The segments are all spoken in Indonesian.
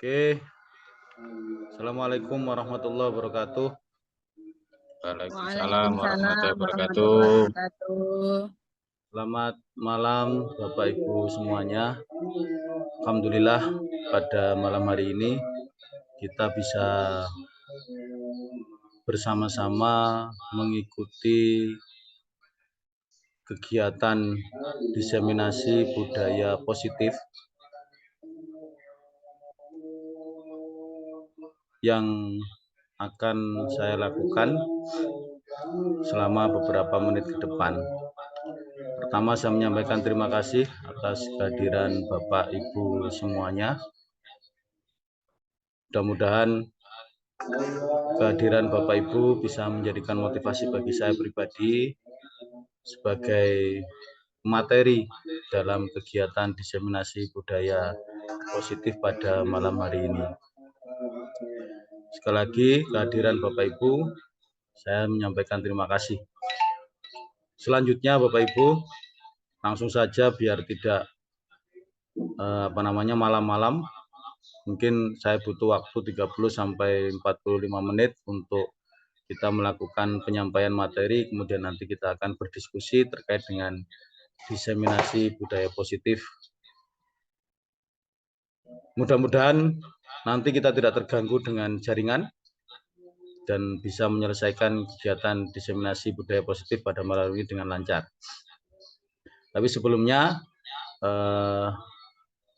Oke, Assalamualaikum warahmatullahi wabarakatuh. Waalaikumsalam warahmatullahi wabarakatuh. wabarakatuh. Selamat malam Bapak Ibu semuanya. Alhamdulillah pada malam hari ini kita bisa bersama-sama mengikuti kegiatan diseminasi budaya positif yang akan saya lakukan selama beberapa menit ke depan. Pertama, saya menyampaikan terima kasih atas kehadiran Bapak Ibu semuanya. Mudah-mudahan kehadiran Bapak Ibu bisa menjadikan motivasi bagi saya pribadi sebagai materi dalam kegiatan diseminasi budaya positif pada malam hari ini. Sekali lagi, kehadiran Bapak Ibu, saya menyampaikan terima kasih. Selanjutnya, Bapak Ibu, langsung saja biar tidak malam-malam. Mungkin saya butuh waktu 30 sampai 45 menit untuk kita melakukan penyampaian materi, kemudian nanti kita akan berdiskusi terkait dengan diseminasi budaya positif. Mudah-mudahan nanti kita tidak terganggu dengan jaringan dan bisa menyelesaikan kegiatan diseminasi budaya positif pada malam ini dengan lancar. Tapi sebelumnya,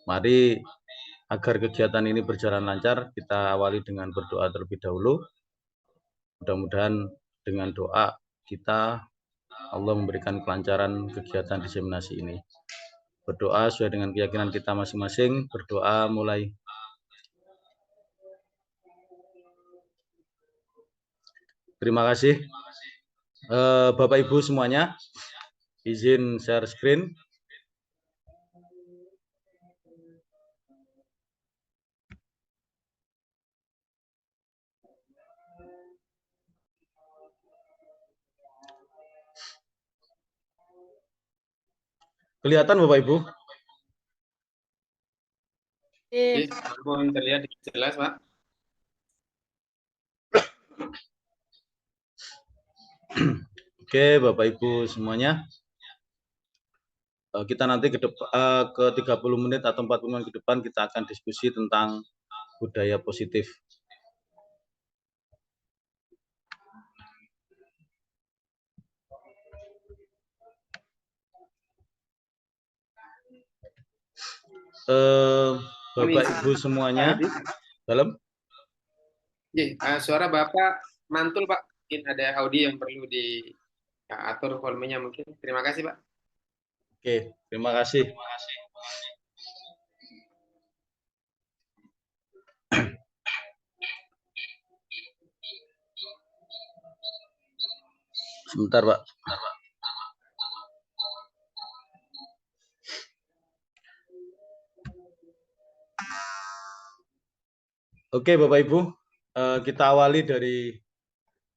mari agar kegiatan ini berjalan lancar, kita awali dengan berdoa terlebih dahulu. Mudah-mudahan dengan doa kita, Allah memberikan kelancaran kegiatan diseminasi ini. Berdoa sesuai dengan keyakinan kita masing-masing. Berdoa mulai. Terima kasih. Bapak Ibu semuanya, izin share screen. Kelihatan Bapak Ibu? Terlihat jelas, Pak. Oke, Bapak Ibu semuanya. Kita nanti ke 30 menit atau 40 menit ke depan kita akan diskusi tentang budaya positif. Bapak Ibu semuanya, dalam? Suara Bapak mantul, Pak. Mungkin ada audio yang perlu diatur volumenya mungkin. Terima kasih, Pak. Oke, terima kasih. Sebentar, Pak. Oke, Bapak Ibu, kita awali dari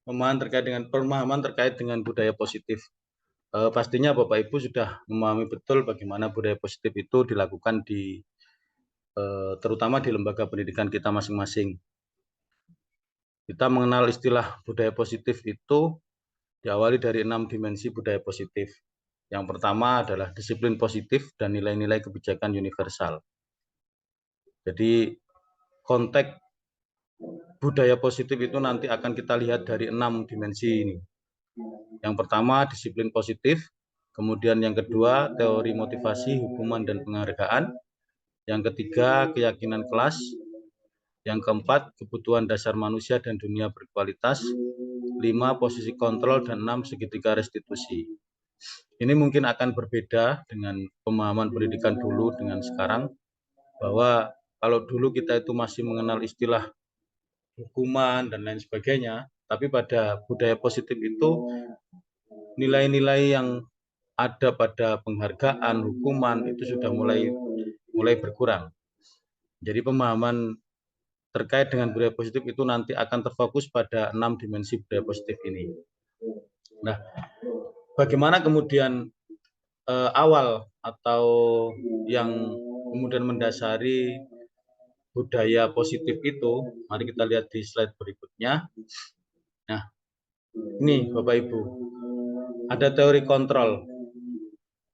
pemahaman terkait dengan budaya positif. Pastinya Bapak Ibu sudah memahami betul bagaimana budaya positif itu dilakukan terutama di lembaga pendidikan kita masing-masing. Kita mengenal istilah budaya positif itu diawali dari 6 dimensi budaya positif. Yang pertama adalah disiplin positif dan nilai-nilai kebijakan universal. Jadi konteks budaya positif itu nanti akan kita lihat dari 6 dimensi ini. Yang pertama disiplin positif, kemudian yang kedua teori motivasi, hukuman dan penghargaan, yang ketiga keyakinan kelas, yang keempat kebutuhan dasar manusia dan dunia berkualitas, 5 posisi kontrol, dan 6 segitiga restitusi. Ini mungkin akan berbeda dengan pemahaman pendidikan dulu dengan sekarang, bahwa kalau dulu kita itu masih mengenal istilah hukuman dan lain sebagainya, tapi pada budaya positif itu nilai-nilai yang ada pada penghargaan, hukuman itu sudah mulai berkurang. Jadi pemahaman terkait dengan budaya positif itu nanti akan terfokus pada 6 dimensi budaya positif ini. Nah, bagaimana kemudian awal atau yang kemudian mendasari budaya positif itu, mari kita lihat di slide berikutnya. Nah, ini Bapak Ibu, ada teori kontrol.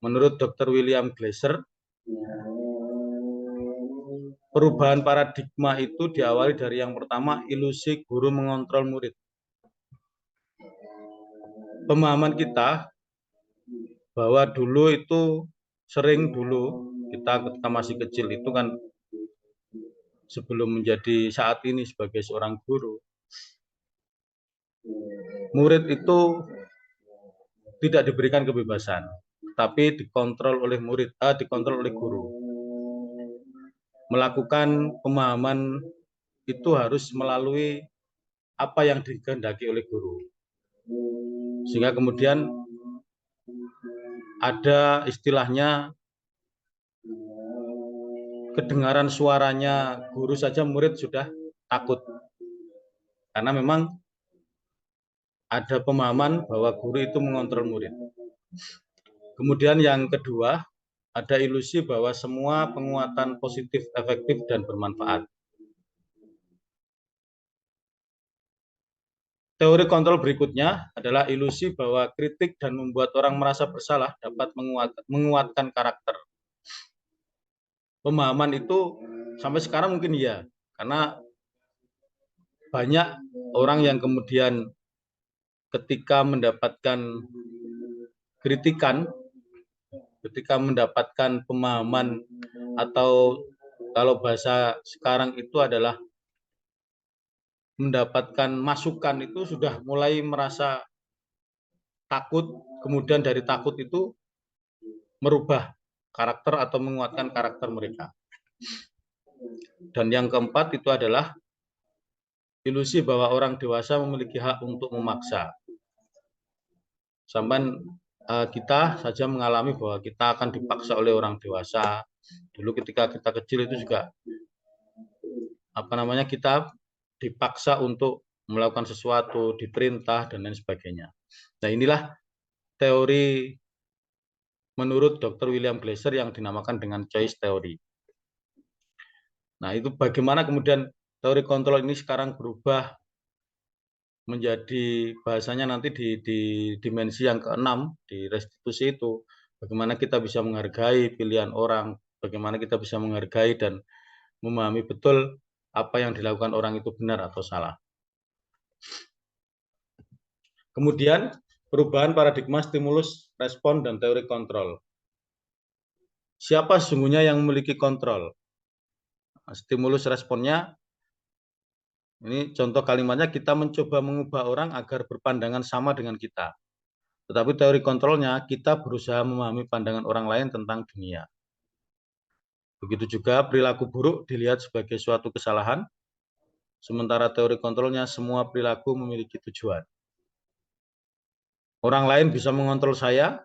Menurut Dr. William Glasser, perubahan paradigma itu diawali dari yang pertama, ilusi guru mengontrol murid. Pemahaman kita bahwa dulu itu sering kita ketika masih kecil itu kan sebelum menjadi saat ini sebagai seorang guru, murid itu tidak diberikan kebebasan, tapi dikontrol oleh dikontrol oleh guru. Melakukan pemahaman itu harus melalui apa yang dikehendaki oleh guru. Sehingga kemudian ada istilahnya kedengaran suaranya guru saja murid sudah takut. Karena memang ada pemahaman bahwa guru itu mengontrol murid. Kemudian yang kedua, ada ilusi bahwa semua penguatan positif, efektif, dan bermanfaat. Teori kontrol berikutnya adalah ilusi bahwa kritik dan membuat orang merasa bersalah dapat menguatkan karakter. Pemahaman itu sampai sekarang mungkin iya, karena banyak orang yang kemudian ketika mendapatkan kritikan, ketika mendapatkan pemahaman, atau kalau bahasa sekarang itu adalah mendapatkan masukan, itu sudah mulai merasa takut, kemudian dari takut itu merubah karakter atau menguatkan karakter mereka. Dan yang keempat itu adalah ilusi bahwa orang dewasa memiliki hak untuk memaksa. Sampai kita saja mengalami bahwa kita akan dipaksa oleh orang dewasa. Dulu ketika kita kecil itu juga kita dipaksa untuk melakukan sesuatu, diperintah dan lain sebagainya. Nah, inilah teori menurut Dr. William Glasser yang dinamakan dengan choice theory. Nah, itu bagaimana kemudian teori kontrol ini sekarang berubah menjadi bahasanya nanti di dimensi yang keenam, di restitusi itu, bagaimana kita bisa menghargai pilihan orang, bagaimana kita bisa menghargai dan memahami betul apa yang dilakukan orang itu benar atau salah. Kemudian perubahan paradigma stimulus, respon, dan teori kontrol. Siapa sesungguhnya yang memiliki kontrol? Stimulus responnya, ini contoh kalimatnya, kita mencoba mengubah orang agar berpandangan sama dengan kita. Tetapi teori kontrolnya, kita berusaha memahami pandangan orang lain tentang dunia. Begitu juga perilaku buruk dilihat sebagai suatu kesalahan, sementara teori kontrolnya semua perilaku memiliki tujuan. Orang lain bisa mengontrol saya,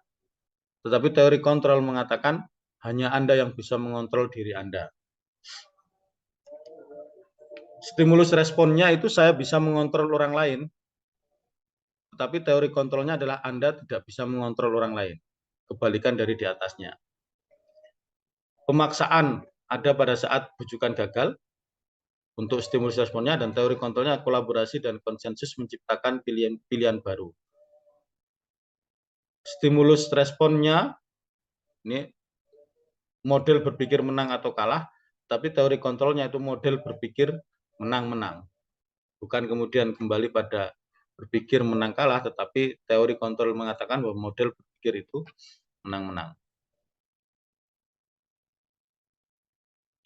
tetapi teori kontrol mengatakan hanya Anda yang bisa mengontrol diri Anda. Stimulus responnya itu saya bisa mengontrol orang lain, tetapi teori kontrolnya adalah Anda tidak bisa mengontrol orang lain. Kebalikan dari di atasnya. Pemaksaan ada pada saat bujukan gagal untuk stimulus responnya, dan teori kontrolnya kolaborasi dan konsensus menciptakan pilihan baru. Stimulus responnya ini model berpikir menang atau kalah, tapi teori kontrolnya itu model berpikir menang-menang. Bukan kemudian kembali pada berpikir menang kalah, tetapi teori kontrol mengatakan bahwa model berpikir itu menang-menang.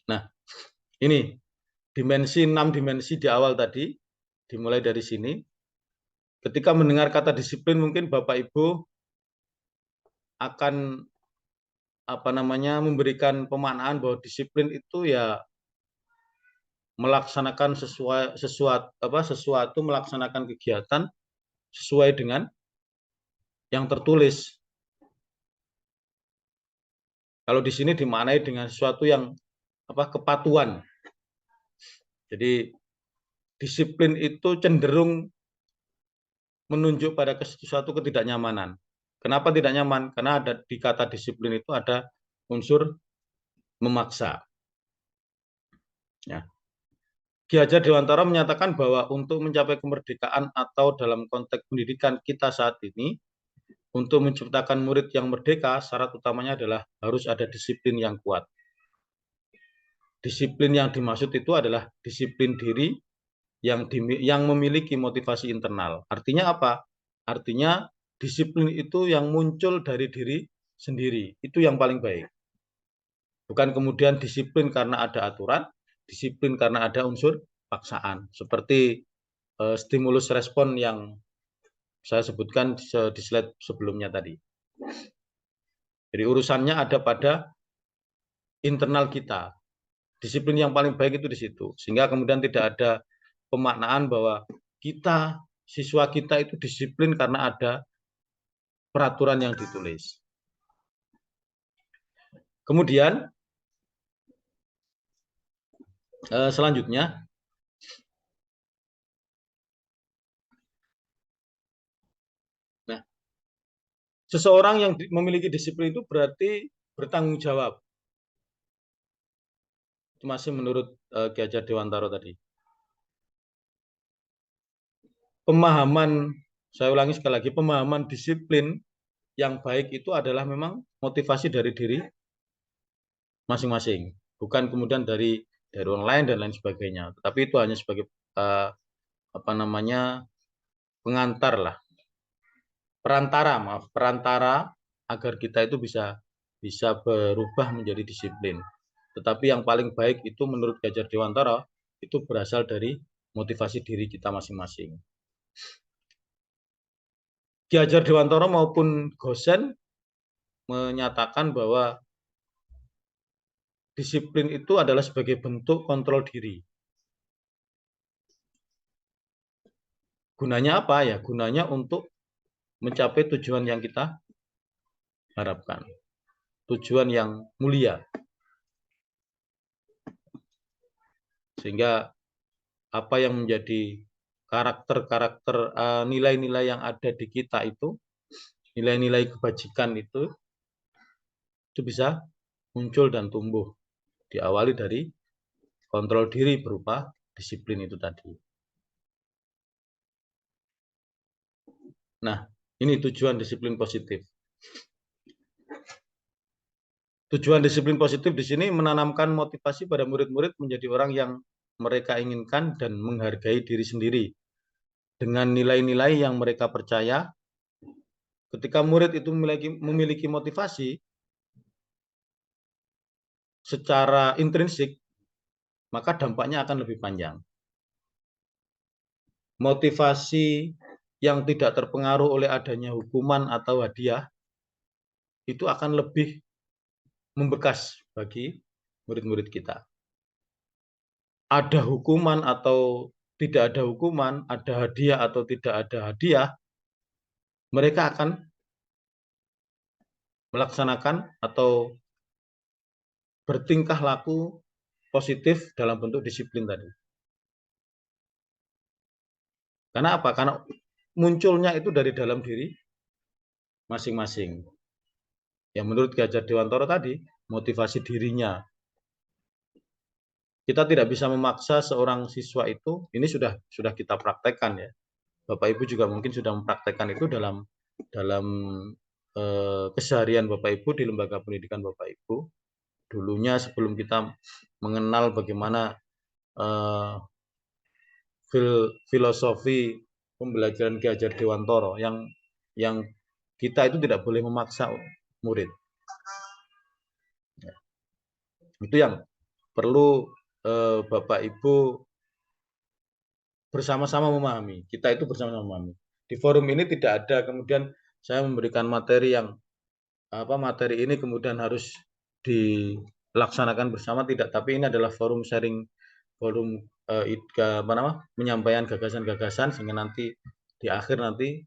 Nah, ini dimensi 6 dimensi di awal tadi, dimulai dari sini. Ketika mendengar kata disiplin, mungkin Bapak Ibu akan memberikan pemaknaan bahwa disiplin itu ya melaksanakan sesuatu melaksanakan kegiatan sesuai dengan yang tertulis. Kalau di sini dimaknai dengan sesuatu yang kepatuhan. Jadi disiplin itu cenderung menunjuk pada suatu ketidaknyamanan. Kenapa tidak nyaman? Karena ada di kata disiplin itu ada unsur memaksa. Ya. Ki Hajar Dewantara menyatakan bahwa untuk mencapai kemerdekaan atau dalam konteks pendidikan kita saat ini, untuk menciptakan murid yang merdeka, syarat utamanya adalah harus ada disiplin yang kuat. Disiplin yang dimaksud itu adalah disiplin diri yang memiliki motivasi internal. Artinya apa? Artinya disiplin itu yang muncul dari diri sendiri. Itu yang paling baik. Bukan kemudian disiplin karena ada aturan, disiplin karena ada unsur paksaan. Seperti stimulus respon yang saya sebutkan di slide sebelumnya tadi. Jadi urusannya ada pada internal kita. Disiplin yang paling baik itu di situ. Sehingga kemudian tidak ada pemaknaan bahwa siswa kita itu disiplin karena ada peraturan yang ditulis. Kemudian selanjutnya, nah, seseorang yang memiliki disiplin itu berarti bertanggung jawab. Itu masih menurut Ki Hajar Dewantara tadi. Pemahaman, saya ulangi sekali lagi, pemahaman disiplin yang baik itu adalah memang motivasi dari diri masing-masing, bukan kemudian dari orang lain dan lain sebagainya. Tapi itu hanya sebagai pengantar lah, perantara agar kita itu bisa berubah menjadi disiplin. Tetapi yang paling baik itu menurut Ki Hajar Dewantara itu berasal dari motivasi diri kita masing-masing. Ki Hajar Dewantara maupun Gosen menyatakan bahwa disiplin itu adalah sebagai bentuk kontrol diri. Gunanya apa ya? Gunanya untuk mencapai tujuan yang kita harapkan. Tujuan yang mulia. Sehingga apa yang menjadi karakter-karakter nilai-nilai yang ada di kita itu, nilai-nilai kebajikan itu bisa muncul dan tumbuh. Diawali dari kontrol diri berupa disiplin itu tadi. Nah, ini tujuan disiplin positif. Tujuan disiplin positif di sini menanamkan motivasi pada murid-murid menjadi orang yang mereka inginkan dan menghargai diri sendiri. Dengan nilai-nilai yang mereka percaya, ketika murid itu memiliki motivasi secara intrinsik, maka dampaknya akan lebih panjang. Motivasi yang tidak terpengaruh oleh adanya hukuman atau hadiah, itu akan lebih membekas bagi murid-murid kita. Ada hukuman atau tidak ada hukuman, ada hadiah atau tidak ada hadiah, mereka akan melaksanakan atau bertingkah laku positif dalam bentuk disiplin tadi. Karena apa? Karena munculnya itu dari dalam diri masing-masing. Ya menurut Ki Hajar Dewantara tadi, motivasi dirinya. Kita tidak bisa memaksa seorang siswa itu, ini sudah kita praktekkan ya. Bapak Ibu juga mungkin sudah mempraktekkan itu dalam keseharian Bapak Ibu di lembaga pendidikan Bapak Ibu. Dulunya sebelum kita mengenal bagaimana filosofi pembelajaran Ki Hajar Dewantara yang kita itu tidak boleh memaksa murid. Itu yang perlu Bapak Ibu bersama-sama memahami. Kita itu bersama-sama memahami. Di forum ini tidak ada kemudian saya memberikan materi yang materi ini kemudian harus dilaksanakan bersama, tidak. Tapi ini adalah forum sharing, forum menyampaikan gagasan-gagasan sehingga nanti di akhir nanti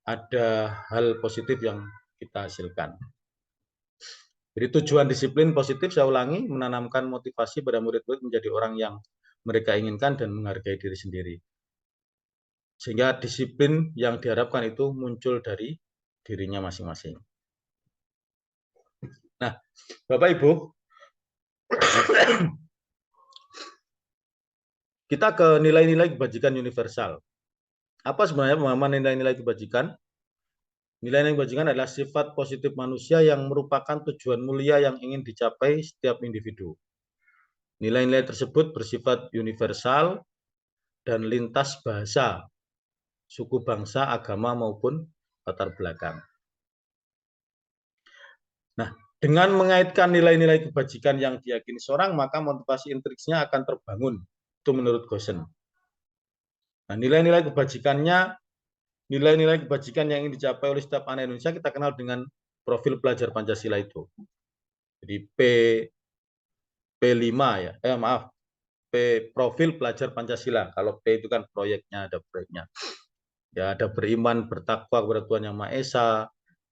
ada hal positif yang kita hasilkan. Jadi tujuan disiplin positif, saya ulangi, menanamkan motivasi pada murid-murid menjadi orang yang mereka inginkan dan menghargai diri sendiri. Sehingga disiplin yang diharapkan itu muncul dari dirinya masing-masing. Nah, Bapak Ibu, Kita ke nilai-nilai kebajikan universal. Apa sebenarnya pemahaman nilai-nilai kebajikan? Nilai-nilai kebajikan adalah sifat positif manusia yang merupakan tujuan mulia yang ingin dicapai setiap individu. Nilai-nilai tersebut bersifat universal dan lintas bahasa, suku bangsa, agama, maupun latar belakang. Nah, dengan mengaitkan nilai-nilai kebajikan yang diyakini seorang, maka motivasi intrinsiknya akan terbangun. Itu menurut Goosen. Nah, nilai-nilai kebajikan yang ingin dicapai oleh setiap anak Indonesia kita kenal dengan profil pelajar Pancasila itu. Jadi P5 ya. Profil pelajar Pancasila. Kalau P itu kan proyeknya, ada proyeknya. Ya, ada beriman, bertakwa kepada Tuhan Yang Maha Esa,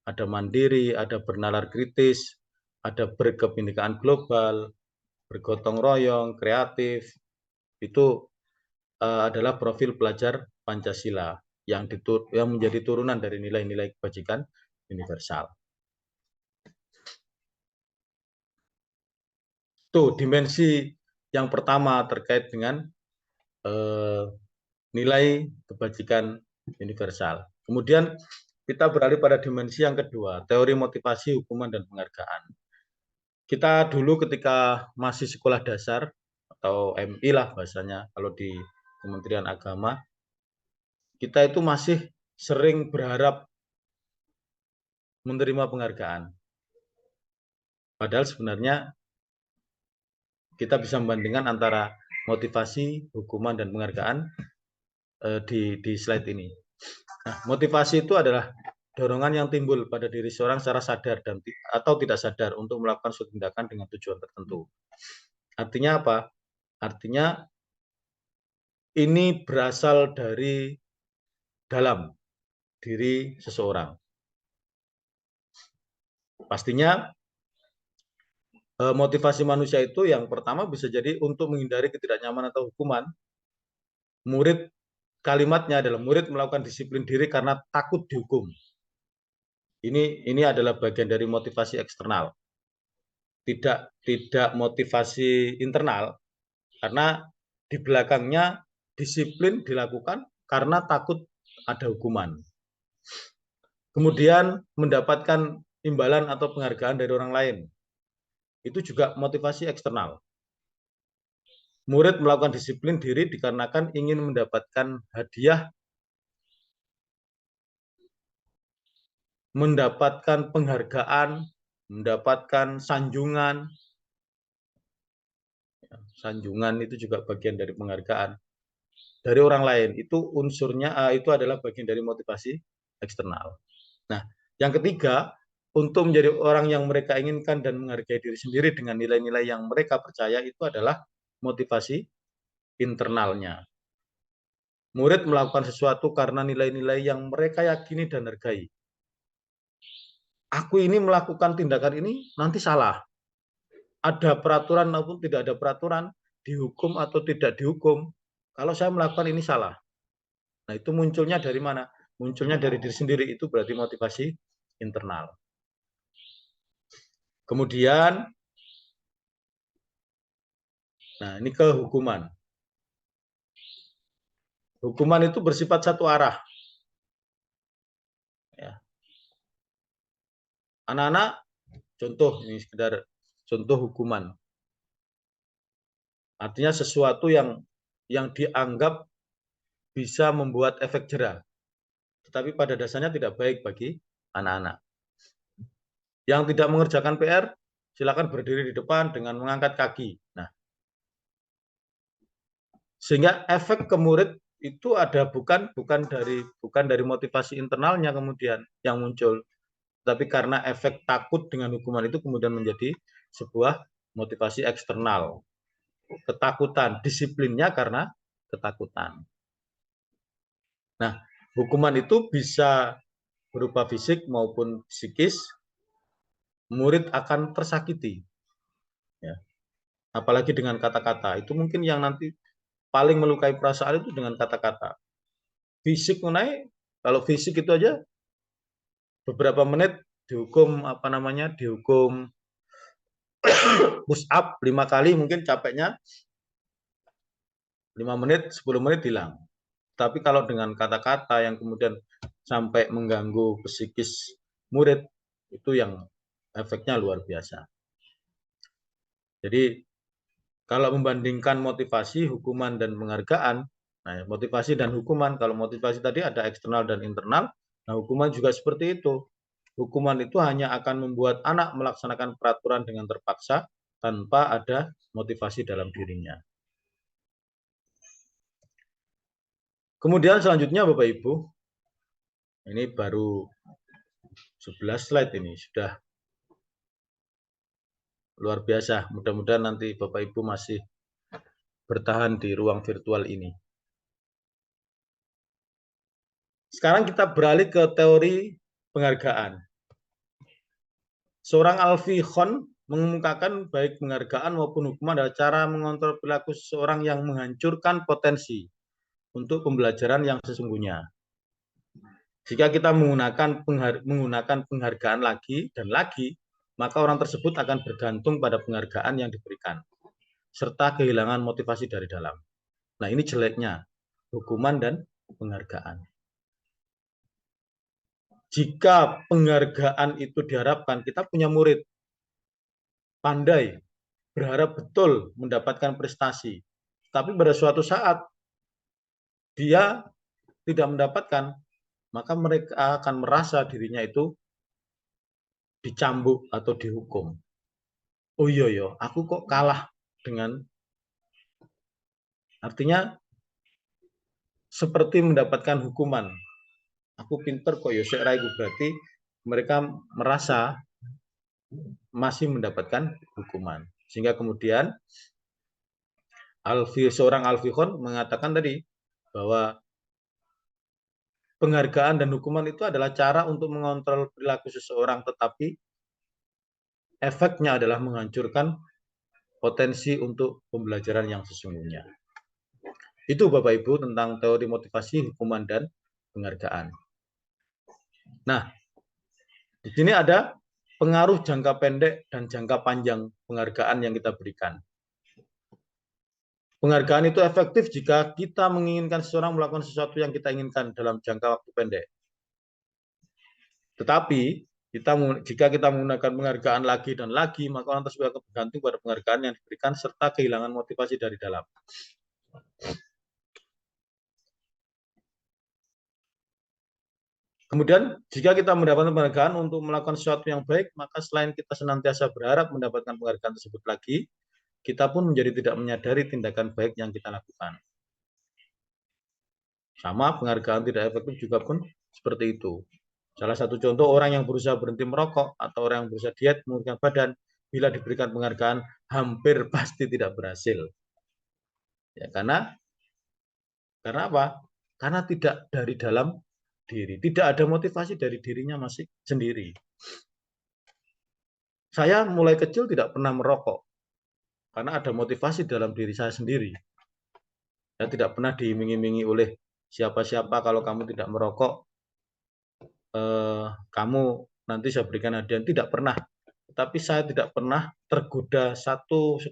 ada mandiri, ada bernalar kritis, ada berkebinekaan global, bergotong royong, kreatif. Itu adalah profil pelajar Pancasila yang menjadi turunan dari nilai-nilai kebajikan universal. Itu dimensi yang pertama terkait dengan nilai kebajikan universal. Kemudian kita beralih pada dimensi yang kedua, teori motivasi, hukuman, dan penghargaan. Kita dulu ketika masih sekolah dasar, atau MI lah bahasanya, kalau di Kementerian Agama, kita itu masih sering berharap menerima penghargaan. Padahal sebenarnya kita bisa membandingkan antara motivasi, hukuman, dan penghargaan di slide ini. Nah, motivasi itu adalah dorongan yang timbul pada diri seorang secara sadar atau tidak sadar untuk melakukan suatu tindakan dengan tujuan tertentu. Artinya apa? Artinya ini berasal dari dalam diri seseorang. Pastinya motivasi manusia itu yang pertama bisa jadi untuk menghindari ketidaknyamanan atau hukuman. Kalimatnya adalah murid melakukan disiplin diri karena takut dihukum. Ini adalah bagian dari motivasi eksternal. Tidak motivasi internal, karena di belakangnya disiplin dilakukan karena takut ada hukuman. Kemudian mendapatkan imbalan atau penghargaan dari orang lain. Itu juga motivasi eksternal. Murid melakukan disiplin diri dikarenakan ingin mendapatkan hadiah, mendapatkan penghargaan, mendapatkan sanjungan. Sanjungan itu juga bagian dari penghargaan dari orang lain. Itu unsurnya, itu adalah bagian dari motivasi eksternal. Nah, yang ketiga, untuk menjadi orang yang mereka inginkan dan menghargai diri sendiri dengan nilai-nilai yang mereka percaya, itu adalah motivasi internalnya. Murid melakukan sesuatu karena nilai-nilai yang mereka yakini dan hargai. Aku ini melakukan tindakan ini nanti salah. Ada peraturan maupun tidak ada peraturan, dihukum atau tidak dihukum, kalau saya melakukan ini salah. Nah, itu munculnya dari mana? Munculnya dari diri sendiri, itu berarti motivasi internal. Kemudian, nah ini ke hukuman. Hukuman itu bersifat satu arah. Ya. Anak-anak, contoh, ini sekedar contoh hukuman. Artinya sesuatu yang dianggap bisa membuat efek jera, tetapi pada dasarnya tidak baik bagi anak-anak. Yang tidak mengerjakan PR, silakan berdiri di depan dengan mengangkat kaki. Nah, sehingga efek ke murid itu ada bukan dari motivasi internalnya kemudian yang muncul, tapi karena efek takut dengan hukuman itu kemudian menjadi sebuah motivasi eksternal. Ketakutan, disiplinnya karena ketakutan. Nah, hukuman itu bisa berupa fisik maupun psikis. Murid akan tersakiti. Ya. Apalagi dengan kata-kata. Itu mungkin yang nanti paling melukai perasaan itu dengan kata-kata. Fisik mengenai, kalau fisik itu aja beberapa menit dihukum dihukum push up 5 kali, mungkin capeknya 5 menit, 10 menit hilang. Tapi kalau dengan kata-kata yang kemudian sampai mengganggu psikis murid, itu yang efeknya luar biasa. Jadi kalau membandingkan motivasi, hukuman, dan penghargaan, nah motivasi dan hukuman, kalau motivasi tadi ada eksternal dan internal, nah hukuman juga seperti itu. Hukuman itu hanya akan membuat anak melaksanakan peraturan dengan terpaksa tanpa ada motivasi dalam dirinya. Kemudian selanjutnya Bapak Ibu, ini baru 11 slide ini, sudah luar biasa. Mudah-mudahan nanti Bapak Ibu masih bertahan di ruang virtual ini. Sekarang kita beralih ke teori penghargaan. Seorang Alfie Kohn mengemukakan baik penghargaan maupun hukuman adalah cara mengontrol perilaku seseorang yang menghancurkan potensi untuk pembelajaran yang sesungguhnya. Jika kita menggunakan penghargaan lagi dan lagi, maka orang tersebut akan bergantung pada penghargaan yang diberikan, serta kehilangan motivasi dari dalam. Nah, ini jeleknya hukuman dan penghargaan. Jika penghargaan itu diharapkan, kita punya murid pandai, berharap betul mendapatkan prestasi. Tapi pada suatu saat dia tidak mendapatkan, maka mereka akan merasa dirinya itu dicambuk atau dihukum. Oh iya ya, aku kok kalah dengan, artinya seperti mendapatkan hukuman. Aku pinter kok ya, berarti mereka merasa masih mendapatkan hukuman. Sehingga kemudian seorang Alfie Kohn mengatakan tadi bahwa penghargaan dan hukuman itu adalah cara untuk mengontrol perilaku seseorang, tetapi efeknya adalah menghancurkan potensi untuk pembelajaran yang sesungguhnya. Itu Bapak Ibu tentang teori motivasi, hukuman, dan penghargaan. Nah, di sini ada pengaruh jangka pendek dan jangka panjang penghargaan yang kita berikan. Penghargaan itu efektif jika kita menginginkan seseorang melakukan sesuatu yang kita inginkan dalam jangka waktu pendek. Tetapi jika kita menggunakan penghargaan lagi dan lagi, maka orang tersebut akan bergantung pada penghargaan yang diberikan serta kehilangan motivasi dari dalam. Kemudian, jika kita mendapatkan penghargaan untuk melakukan sesuatu yang baik, maka selain kita senantiasa berharap mendapatkan penghargaan tersebut lagi, kita pun menjadi tidak menyadari tindakan baik yang kita lakukan. Sama, penghargaan tidak efektif juga pun seperti itu. Salah satu contoh, orang yang berusaha berhenti merokok atau orang yang berusaha diet menurunkan badan, bila diberikan penghargaan hampir pasti tidak berhasil. Ya, karena apa? Karena tidak dari dalam diri, tidak ada motivasi dari dirinya masih sendiri. Saya mulai kecil tidak pernah merokok karena ada motivasi dalam diri saya sendiri. Saya tidak pernah diiming-imingi oleh siapa-siapa, kalau kamu tidak merokok, kamu nanti saya berikan hadiah. Tidak pernah. Tapi saya tidak pernah tergoda satu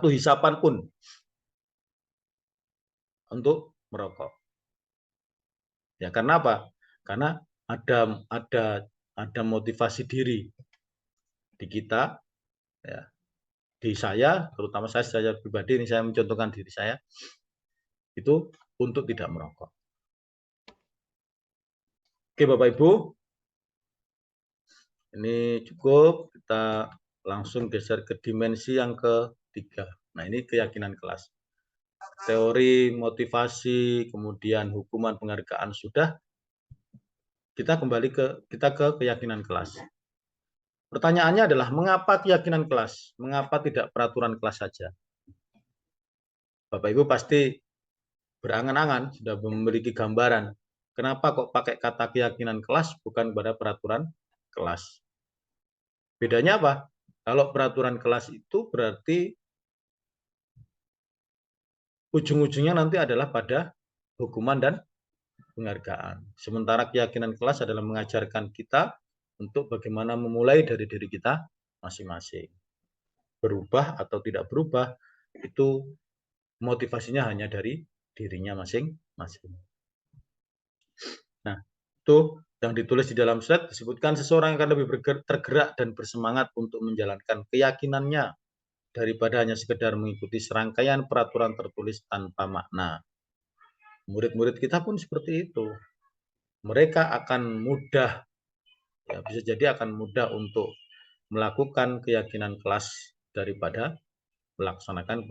hisapan pun untuk merokok. Ya, karena apa? Karena ada motivasi diri di kita, ya, di saya, terutama saya pribadi, ini saya mencontohkan diri saya, itu untuk tidak merokok. Oke Bapak Ibu, ini cukup, kita langsung geser ke dimensi yang ketiga. Nah, ini keyakinan kelas. Teori, motivasi, kemudian hukuman, penghargaan sudah. Kita kembali ke keyakinan kelas. Pertanyaannya adalah, mengapa keyakinan kelas? Mengapa tidak peraturan kelas saja? Bapak Ibu pasti berangan-angan, sudah memiliki gambaran. Kenapa kok pakai kata keyakinan kelas bukan pada peraturan kelas? Bedanya apa? Kalau peraturan kelas itu berarti ujung-ujungnya nanti adalah pada hukuman dan penghargaan. Sementara keyakinan kelas adalah mengajarkan kita untuk bagaimana memulai dari diri kita masing-masing. Berubah atau tidak berubah, itu motivasinya hanya dari dirinya masing-masing. Nah, itu yang ditulis di dalam slide disebutkan seseorang akan lebih tergerak dan bersemangat untuk menjalankan keyakinannya daripada hanya sekedar mengikuti serangkaian peraturan tertulis tanpa makna. Murid-murid kita pun seperti itu. Mereka akan mudah, ya bisa jadi akan mudah untuk melakukan keyakinan kelas daripada melaksanakan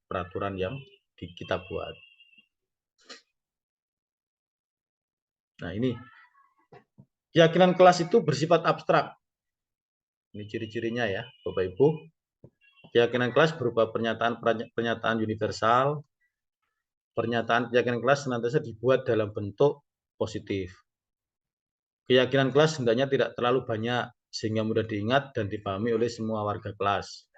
peraturan yang kita buat. Nah, ini keyakinan kelas itu bersifat abstrak. Ini ciri-cirinya ya, Bapak Ibu. Keyakinan kelas berupa pernyataan universal. Pernyataan keyakinan kelas senantiasa dibuat dalam bentuk positif. Keyakinan kelas hendaknya tidak terlalu banyak sehingga mudah diingat dan dipahami oleh semua warga kelas.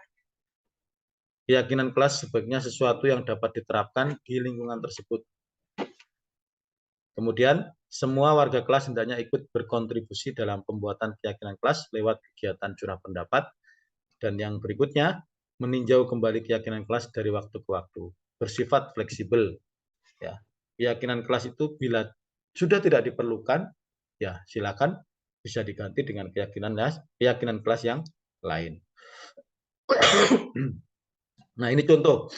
Keyakinan kelas sebaiknya sesuatu yang dapat diterapkan di lingkungan tersebut. Kemudian, semua warga kelas hendaknya ikut berkontribusi dalam pembuatan keyakinan kelas lewat kegiatan curah pendapat. Dan yang berikutnya, meninjau kembali keyakinan kelas dari waktu ke waktu. Bersifat fleksibel. Ya. Keyakinan kelas itu bila sudah tidak diperlukan, ya silakan bisa diganti dengan keyakinan kelas yang lain. Nah, ini contoh.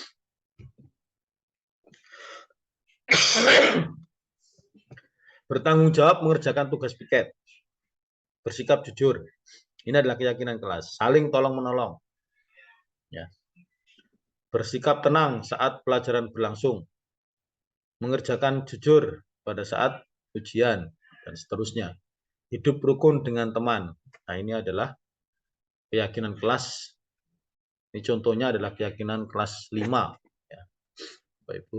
Bertanggung jawab mengerjakan tugas piket. Bersikap jujur. Ini adalah keyakinan kelas. Saling tolong-menolong. Ya. Bersikap tenang saat pelajaran berlangsung. Mengerjakan jujur pada saat ujian, dan seterusnya. Hidup rukun dengan teman. Nah, ini adalah keyakinan kelas. Ini contohnya adalah keyakinan kelas 5. Ya. Bapak Ibu.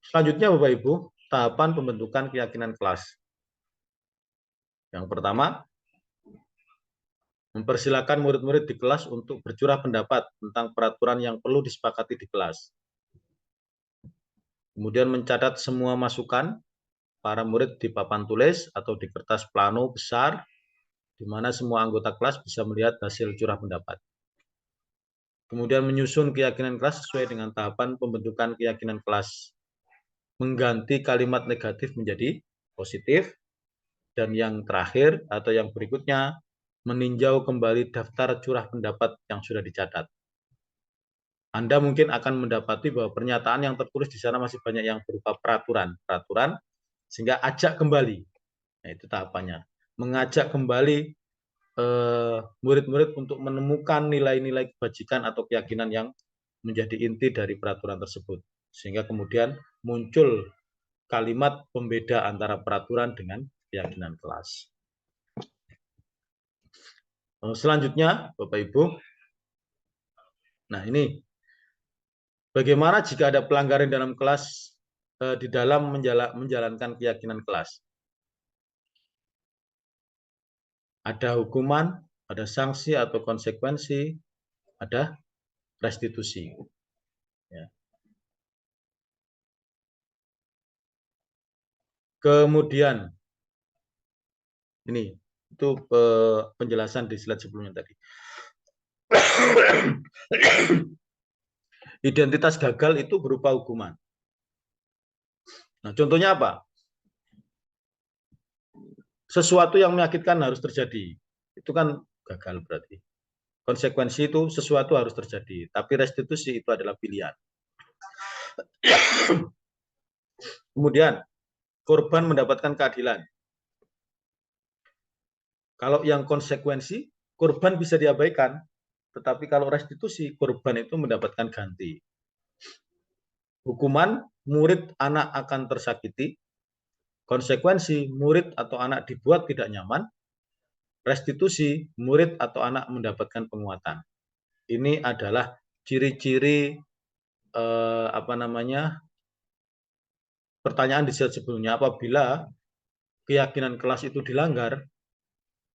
Selanjutnya Bapak Ibu, tahapan pembentukan keyakinan kelas. Yang pertama, mempersilakan murid-murid di kelas untuk bercurah pendapat tentang peraturan yang perlu disepakati di kelas. Kemudian mencatat semua masukan para murid di papan tulis atau di kertas plano besar, di mana semua anggota kelas bisa melihat hasil curah pendapat. Kemudian menyusun keyakinan kelas sesuai dengan tahapan pembentukan keyakinan kelas. Mengganti kalimat negatif menjadi positif. Dan yang terakhir atau yang berikutnya, meninjau kembali daftar curah pendapat yang sudah dicatat. Anda mungkin akan mendapati bahwa pernyataan yang tertulis di sana masih banyak yang berupa peraturan, sehingga ajak kembali. Nah, itu tahapannya. Mengajak kembali murid-murid untuk menemukan nilai-nilai kebajikan atau keyakinan yang menjadi inti dari peraturan tersebut. Sehingga kemudian muncul kalimat pembeda antara peraturan dengan keyakinan kelas. Selanjutnya, Bapak Ibu. Nah, ini bagaimana jika ada pelanggaran dalam kelas di dalam menjalankan keyakinan kelas? Ada hukuman, ada sanksi atau konsekuensi, ada restitusi. Ya. Kemudian, ini itu penjelasan di slide sebelumnya tadi. Identitas gagal itu berupa hukuman. Nah, contohnya apa? Sesuatu yang menyakitkan harus terjadi. Itu kan gagal berarti. Konsekuensi itu sesuatu harus terjadi, tapi restitusi itu adalah pilihan. Kemudian, korban mendapatkan keadilan. Kalau yang konsekuensi, korban bisa diabaikan, tetapi kalau restitusi, korban itu mendapatkan ganti. Hukuman, murid anak akan tersakiti. Konsekuensi, murid atau anak dibuat tidak nyaman. Restitusi, murid atau anak mendapatkan penguatan. Ini adalah ciri-ciri pertanyaan di slide sebelumnya. Apabila keyakinan kelas itu dilanggar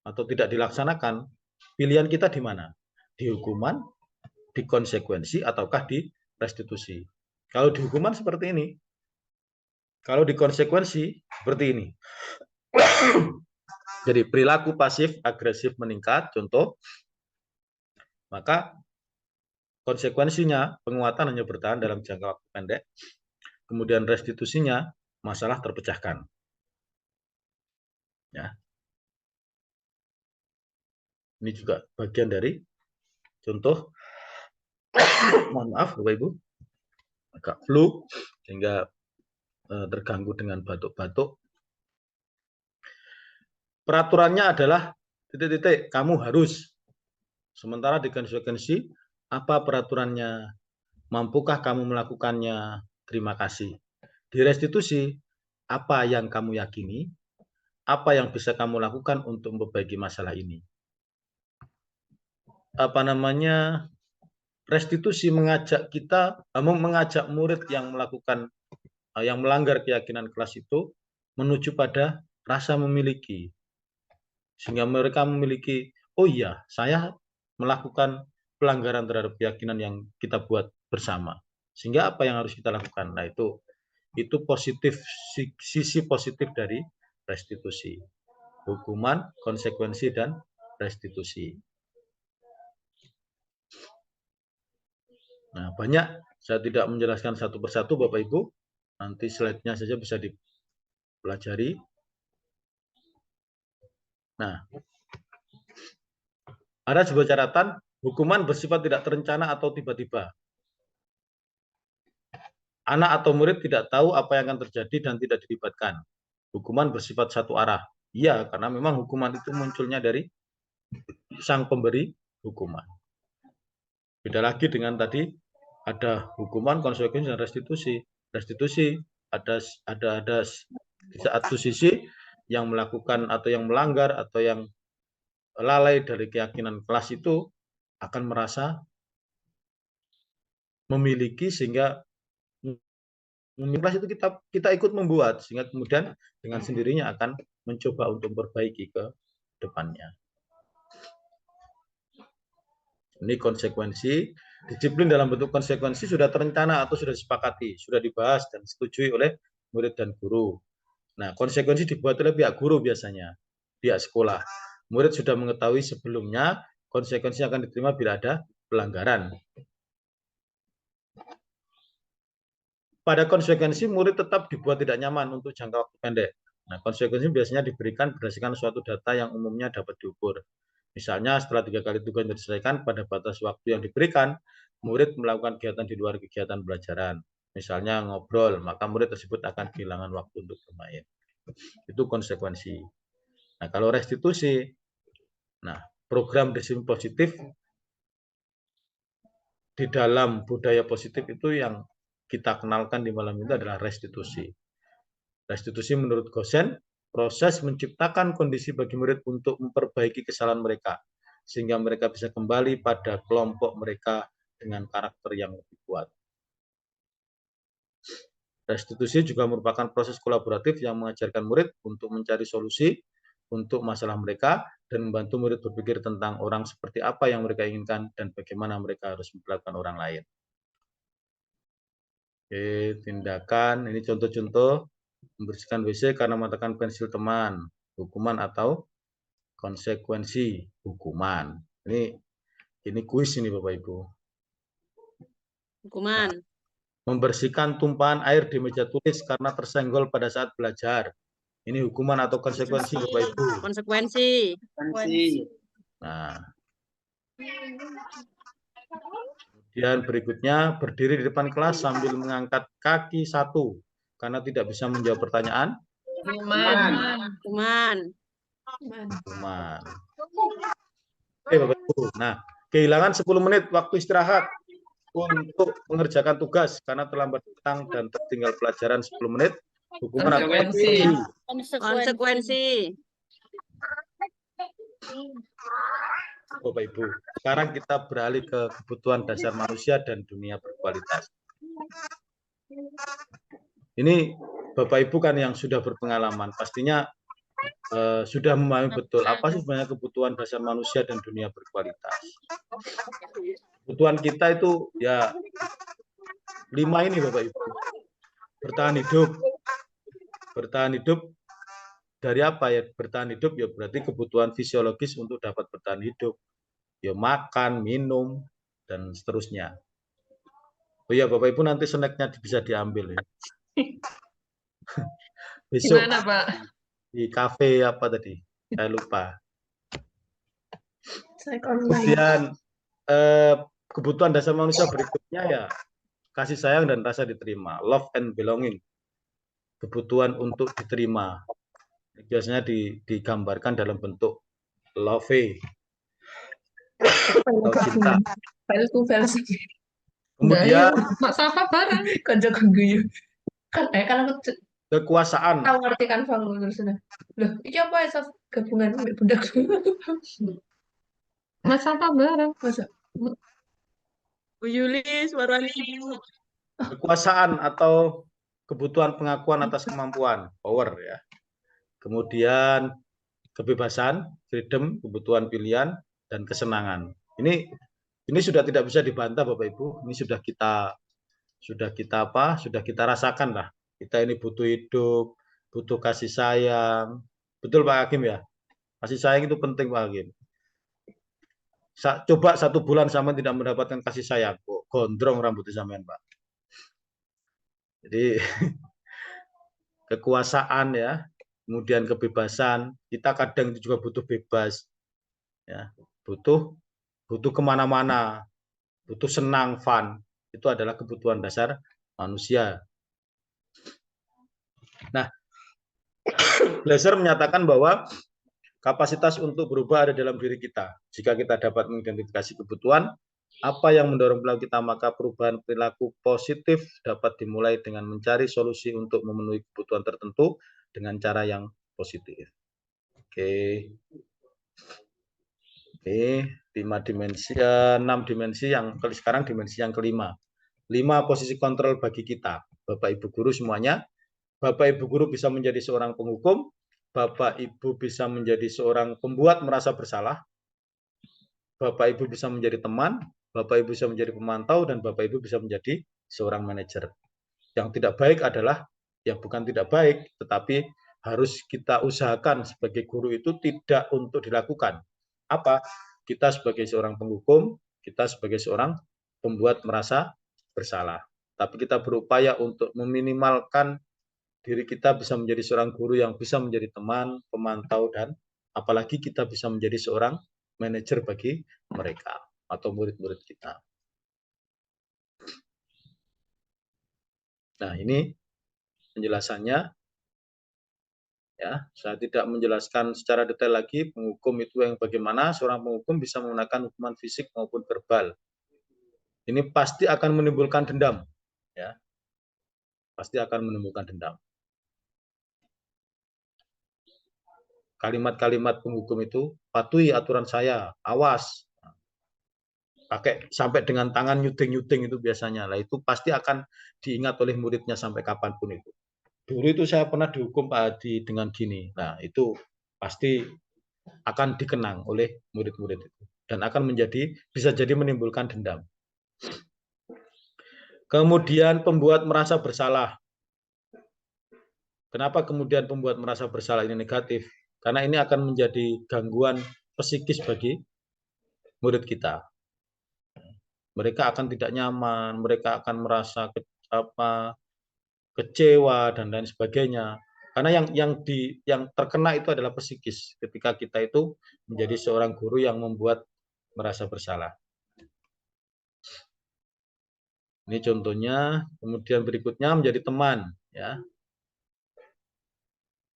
atau tidak dilaksanakan, pilihan kita di mana? Di hukuman, di konsekuensi, ataukah di restitusi? Kalau di hukuman seperti ini. Kalau di konsekuensi seperti ini. Jadi perilaku pasif agresif meningkat, contoh Maka konsekuensinya penguatan hanya bertahan dalam jangka waktu pendek, kemudian restitusinya masalah terpecahkan. Ya. Ini juga bagian dari contoh, mohon maaf Bapak Ibu, agak flu sehingga terganggu dengan batuk-batuk. Peraturannya adalah titik-titik, kamu harus. Sementara di konsekuensi, apa peraturannya? Mampukah kamu melakukannya? Terima kasih. Di restitusi, apa yang kamu yakini? Apa yang bisa kamu lakukan untuk memperbaiki masalah ini? Restitusi mengajak kita, mengajak murid yang melakukan, yang melanggar keyakinan kelas itu menuju pada rasa memiliki. Sehingga mereka memiliki, oh iya, saya melakukan pelanggaran terhadap keyakinan yang kita buat bersama. Sehingga apa yang harus kita lakukan? Nah, itu positif, sisi positif dari restitusi. Hukuman, konsekuensi, dan restitusi. Nah, banyak, saya tidak menjelaskan satu persatu Bapak Ibu, nanti slide-nya saja bisa dipelajari. Nah, ada sebuah catatan, hukuman bersifat tidak terencana atau tiba-tiba. Anak atau murid tidak tahu apa yang akan terjadi dan tidak dilibatkan. Hukuman bersifat satu arah. Iya, karena memang hukuman itu munculnya dari sang pemberi hukuman. Beda lagi dengan tadi, ada hukuman, konsekuensi, dan restitusi. Restitusi ada di satu sisi yang melakukan atau yang melanggar atau yang lalai dari keyakinan kelas itu akan merasa memiliki, sehingga kelas itu kita ikut membuat, sehingga kemudian dengan sendirinya akan mencoba untuk memperbaiki ke depannya. Ini konsekuensi. Disiplin dalam bentuk konsekuensi sudah terencana atau sudah disepakati, sudah dibahas dan disetujui oleh murid dan guru. Nah, konsekuensi dibuat oleh pihak guru biasanya, pihak sekolah. Murid sudah mengetahui sebelumnya konsekuensi akan diterima bila ada pelanggaran. Pada konsekuensi, murid tetap dibuat tidak nyaman untuk jangka waktu pendek. Nah, konsekuensi biasanya diberikan berdasarkan suatu data yang umumnya dapat diukur. Misalnya, setelah 3 kali tugas yang diselesaikan pada batas waktu yang diberikan, murid melakukan kegiatan di luar kegiatan pelajaran. Misalnya ngobrol, maka murid tersebut akan kehilangan waktu untuk bermain. Itu konsekuensi. Nah, kalau restitusi, nah, program disiplin positif di dalam budaya positif itu yang kita kenalkan di malam itu adalah restitusi. Restitusi menurut Gosen, proses menciptakan kondisi bagi murid untuk memperbaiki kesalahan mereka, sehingga mereka bisa kembali pada kelompok mereka dengan karakter yang lebih kuat. Restitusi juga merupakan proses kolaboratif yang mengajarkan murid untuk mencari solusi untuk masalah mereka dan membantu murid berpikir tentang orang seperti apa yang mereka inginkan dan bagaimana mereka harus memperlakukan orang lain. Oke, tindakan, ini contoh-contoh membersihkan WC karena mengatakan pensil teman, hukuman atau konsekuensi hukuman. Ini kuis ini Bapak Ibu. Hukuman. Nah, membersihkan tumpahan air di meja tulis karena tersenggol pada saat belajar. Ini hukuman atau konsekuensi Bapak Ibu? Konsekuensi. Nah, kemudian berikutnya, berdiri di depan kelas sambil mengangkat kaki satu karena tidak bisa menjawab pertanyaan. Hukuman. Oke Bapak Ibu. Nah, kehilangan 10 menit waktu istirahat untuk mengerjakan tugas karena terlambat datang dan tertinggal pelajaran 10 menit. Hukuman atau Konsekuensi. Bapak Ibu. Sekarang kita beralih ke kebutuhan dasar manusia dan dunia berkualitas. Ini Bapak Ibu kan yang sudah berpengalaman, pastinya sudah memahami betul apa sih sebenarnya kebutuhan dasar manusia dan dunia berkualitas. Kebutuhan kita itu ya 5 ini Bapak Ibu. Bertahan hidup. Bertahan hidup dari apa ya? Bertahan hidup ya berarti kebutuhan fisiologis untuk dapat bertahan hidup. ya makan, minum, dan seterusnya. Oh iya, Bapak Ibu nanti snacknya bisa diambil ya. Besok Gimana, Pak? di kafe apa tadi? Saya lupa. Snack online. Kemudian kebutuhan dasar manusia berikutnya ya kasih sayang dan rasa diterima, love and belonging. Kebutuhan untuk diterima. Biasanya digambarkan dalam bentuk love atau cinta. File. Kemudian Mak Safa bareng. Konco guyu. Kan kan aku kekuasaan. tahu ngerti kan Fang terus sudah. Loh, iki apa ya Saf? Gabungan mbek budak. Mas Safa bareng. Masa? Bu Yuli, suaranya ibu. Kekuasaan atau kebutuhan pengakuan atas kemampuan, power ya. Kemudian kebebasan, freedom, kebutuhan pilihan, dan kesenangan. Ini sudah tidak bisa dibantah Bapak Ibu. Ini sudah kita rasakan lah. Kita ini butuh hidup, butuh kasih sayang. Betul Pak Hakim ya? Kasih sayang itu penting Pak Hakim. Coba 1 bulan sama tidak mendapatkan kasih sayang, kok gondrong rambutnya sampean Pak. Jadi kekuasaan ya, kemudian kebebasan. Kita kadang juga butuh bebas, ya, butuh kemana-mana, butuh senang, fun. Itu adalah kebutuhan dasar manusia. Nah, Glaser menyatakan bahwa kapasitas untuk berubah ada dalam diri kita. Jika kita dapat mengidentifikasi kebutuhan, apa yang mendorong perilaku kita, maka perubahan perilaku positif dapat dimulai dengan mencari solusi untuk memenuhi kebutuhan tertentu dengan cara yang positif. Oke. Oke, 5 dimensi, 6 dimensi yang sekarang dimensi yang kelima. 5 posisi kontrol bagi kita, Bapak Ibu guru semuanya. Bapak Ibu guru bisa menjadi seorang penghukum, Bapak Ibu bisa menjadi seorang pembuat merasa bersalah, Bapak Ibu bisa menjadi teman, Bapak Ibu bisa menjadi pemantau, dan Bapak Ibu bisa menjadi seorang manajer. Yang tidak baik adalah, yang bukan tidak baik, tetapi harus kita usahakan sebagai guru itu tidak untuk dilakukan. Apa? Kita sebagai seorang penghukum, kita sebagai seorang pembuat merasa bersalah. Tapi kita berupaya untuk meminimalkan diri kita bisa menjadi seorang guru yang bisa menjadi teman, pemantau, dan apalagi kita bisa menjadi seorang manajer bagi mereka atau murid-murid kita. Nah, ini penjelasannya. Ya, saya tidak menjelaskan secara detail lagi penghukum itu yang bagaimana seorang penghukum bisa menggunakan hukuman fisik maupun verbal. Ini pasti akan menimbulkan dendam, ya. Pasti akan menimbulkan dendam. Kalimat-kalimat penghukum itu, patuhi aturan saya, awas. Pakai sampai dengan tangan nyuting-nyuting itu biasanya. Lah itu pasti akan diingat oleh muridnya sampai kapanpun itu. Dulu itu saya pernah dihukum Pak Hadi dengan gini. Nah, itu pasti akan dikenang oleh murid-murid itu dan akan bisa jadi menimbulkan dendam. Kemudian pembuat merasa bersalah. Kenapa kemudian pembuat merasa bersalah ini negatif? Karena ini akan menjadi gangguan psikis bagi murid kita. Mereka akan tidak nyaman, mereka akan merasa kecewa dan lain sebagainya. Karena yang terkena itu adalah psikis ketika kita itu menjadi seorang guru yang membuat merasa bersalah. Ini contohnya. Kemudian berikutnya menjadi teman, ya.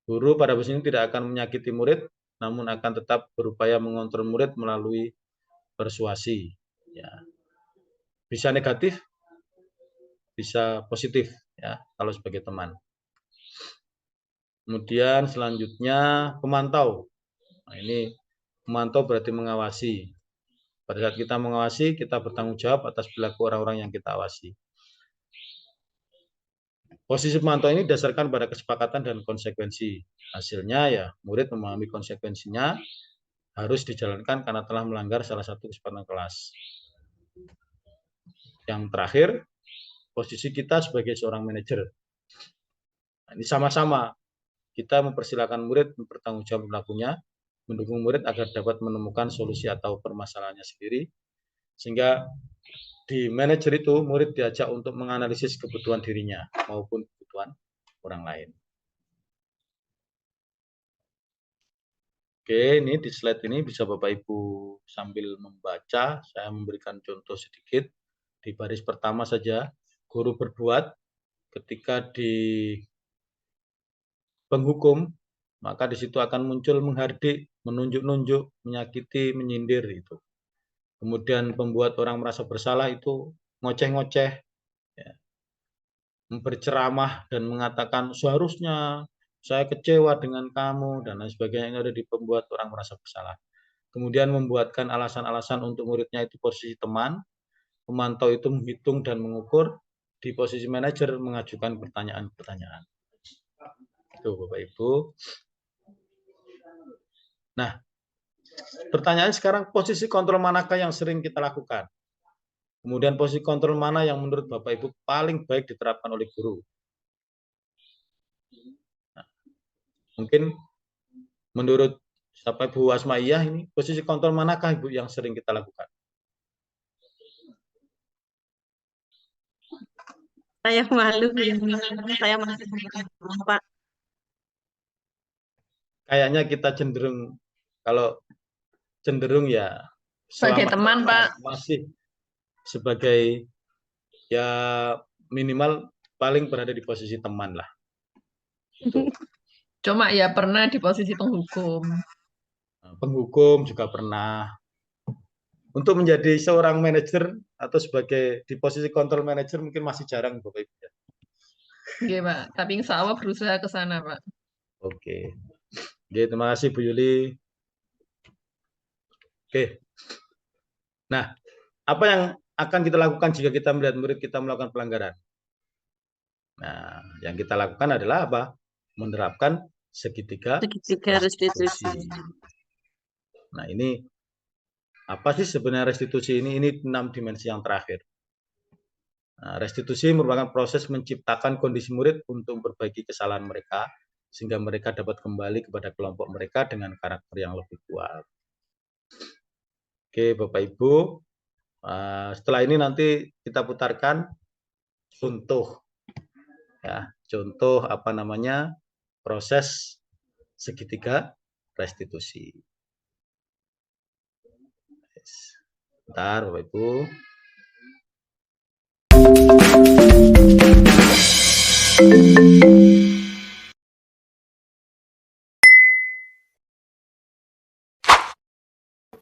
Guru pada posisi ini tidak akan menyakiti murid, namun akan tetap berupaya mengontrol murid melalui persuasi. Ya. Bisa negatif, bisa positif, ya, kalau sebagai teman. Kemudian selanjutnya pemantau. Nah, ini pemantau berarti mengawasi. Pada saat kita mengawasi, kita bertanggung jawab atas perilaku orang-orang yang kita awasi. Posisi pemantau ini didasarkan pada kesepakatan dan konsekuensi. Hasilnya ya murid memahami konsekuensinya harus dijalankan karena telah melanggar salah satu kesepakatan kelas. Yang terakhir, posisi kita sebagai seorang manajer. Nah, ini sama-sama kita mempersilahkan murid bertanggung jawab perilakunya mendukung murid agar dapat menemukan solusi atau permasalahannya sendiri. Sehingga di manajer itu murid diajak untuk menganalisis kebutuhan dirinya maupun kebutuhan orang lain. Oke, ini di slide ini bisa Bapak Ibu sambil membaca, saya memberikan contoh sedikit. Di baris pertama saja, guru berbuat ketika di penghukum, maka di situ akan muncul menghardik, menunjuk-nunjuk, menyakiti, menyindir itu. Kemudian pembuat orang merasa bersalah itu ngoceh-ngoceh, ya, berceramah dan mengatakan seharusnya saya kecewa dengan kamu dan lain sebagainya. Ini ada di pembuat orang merasa bersalah. Kemudian membuatkan alasan-alasan untuk muridnya itu posisi teman, pemantau itu menghitung dan mengukur, di posisi manajer mengajukan pertanyaan-pertanyaan. Itu Bapak Ibu. Nah, pertanyaan sekarang posisi kontrol manakah yang sering kita lakukan? Kemudian posisi kontrol mana yang menurut Bapak Ibu paling baik diterapkan oleh guru? Nah, mungkin menurut Bapak Ibu Asmaiyah ini posisi kontrol manakah Ibu yang sering kita lakukan? Saya malu ya, saya masih Pak. Kayaknya kita cenderung, kalau cenderung ya Sebagai selama teman, Pak. masih sebagai ya minimal paling berada di posisi teman lah. Itu. Cuma ya pernah di posisi penghukum. Penghukum juga pernah. Untuk menjadi seorang manajer atau sebagai di posisi kontrol manajer mungkin masih jarang Bapak Ibu. Oke, Pak. Tapi insya Allah berusaha ke sana, Pak. Oke. Oke, terima kasih Bu Yuli. Oke. Nah, apa yang akan kita lakukan jika kita melihat murid kita melakukan pelanggaran? Nah, yang kita lakukan adalah apa? Menerapkan segitiga restitusi. Nah, ini apa sih sebenarnya restitusi ini? Ini 6 dimensi yang terakhir. Nah, restitusi merupakan proses menciptakan kondisi murid untuk memperbaiki kesalahan mereka, sehingga mereka dapat kembali kepada kelompok mereka dengan karakter yang lebih kuat. Oke, Bapak Ibu, setelah ini nanti kita putarkan contoh, ya, contoh apa namanya proses segitiga restitusi. Bentar, Bapak Ibu.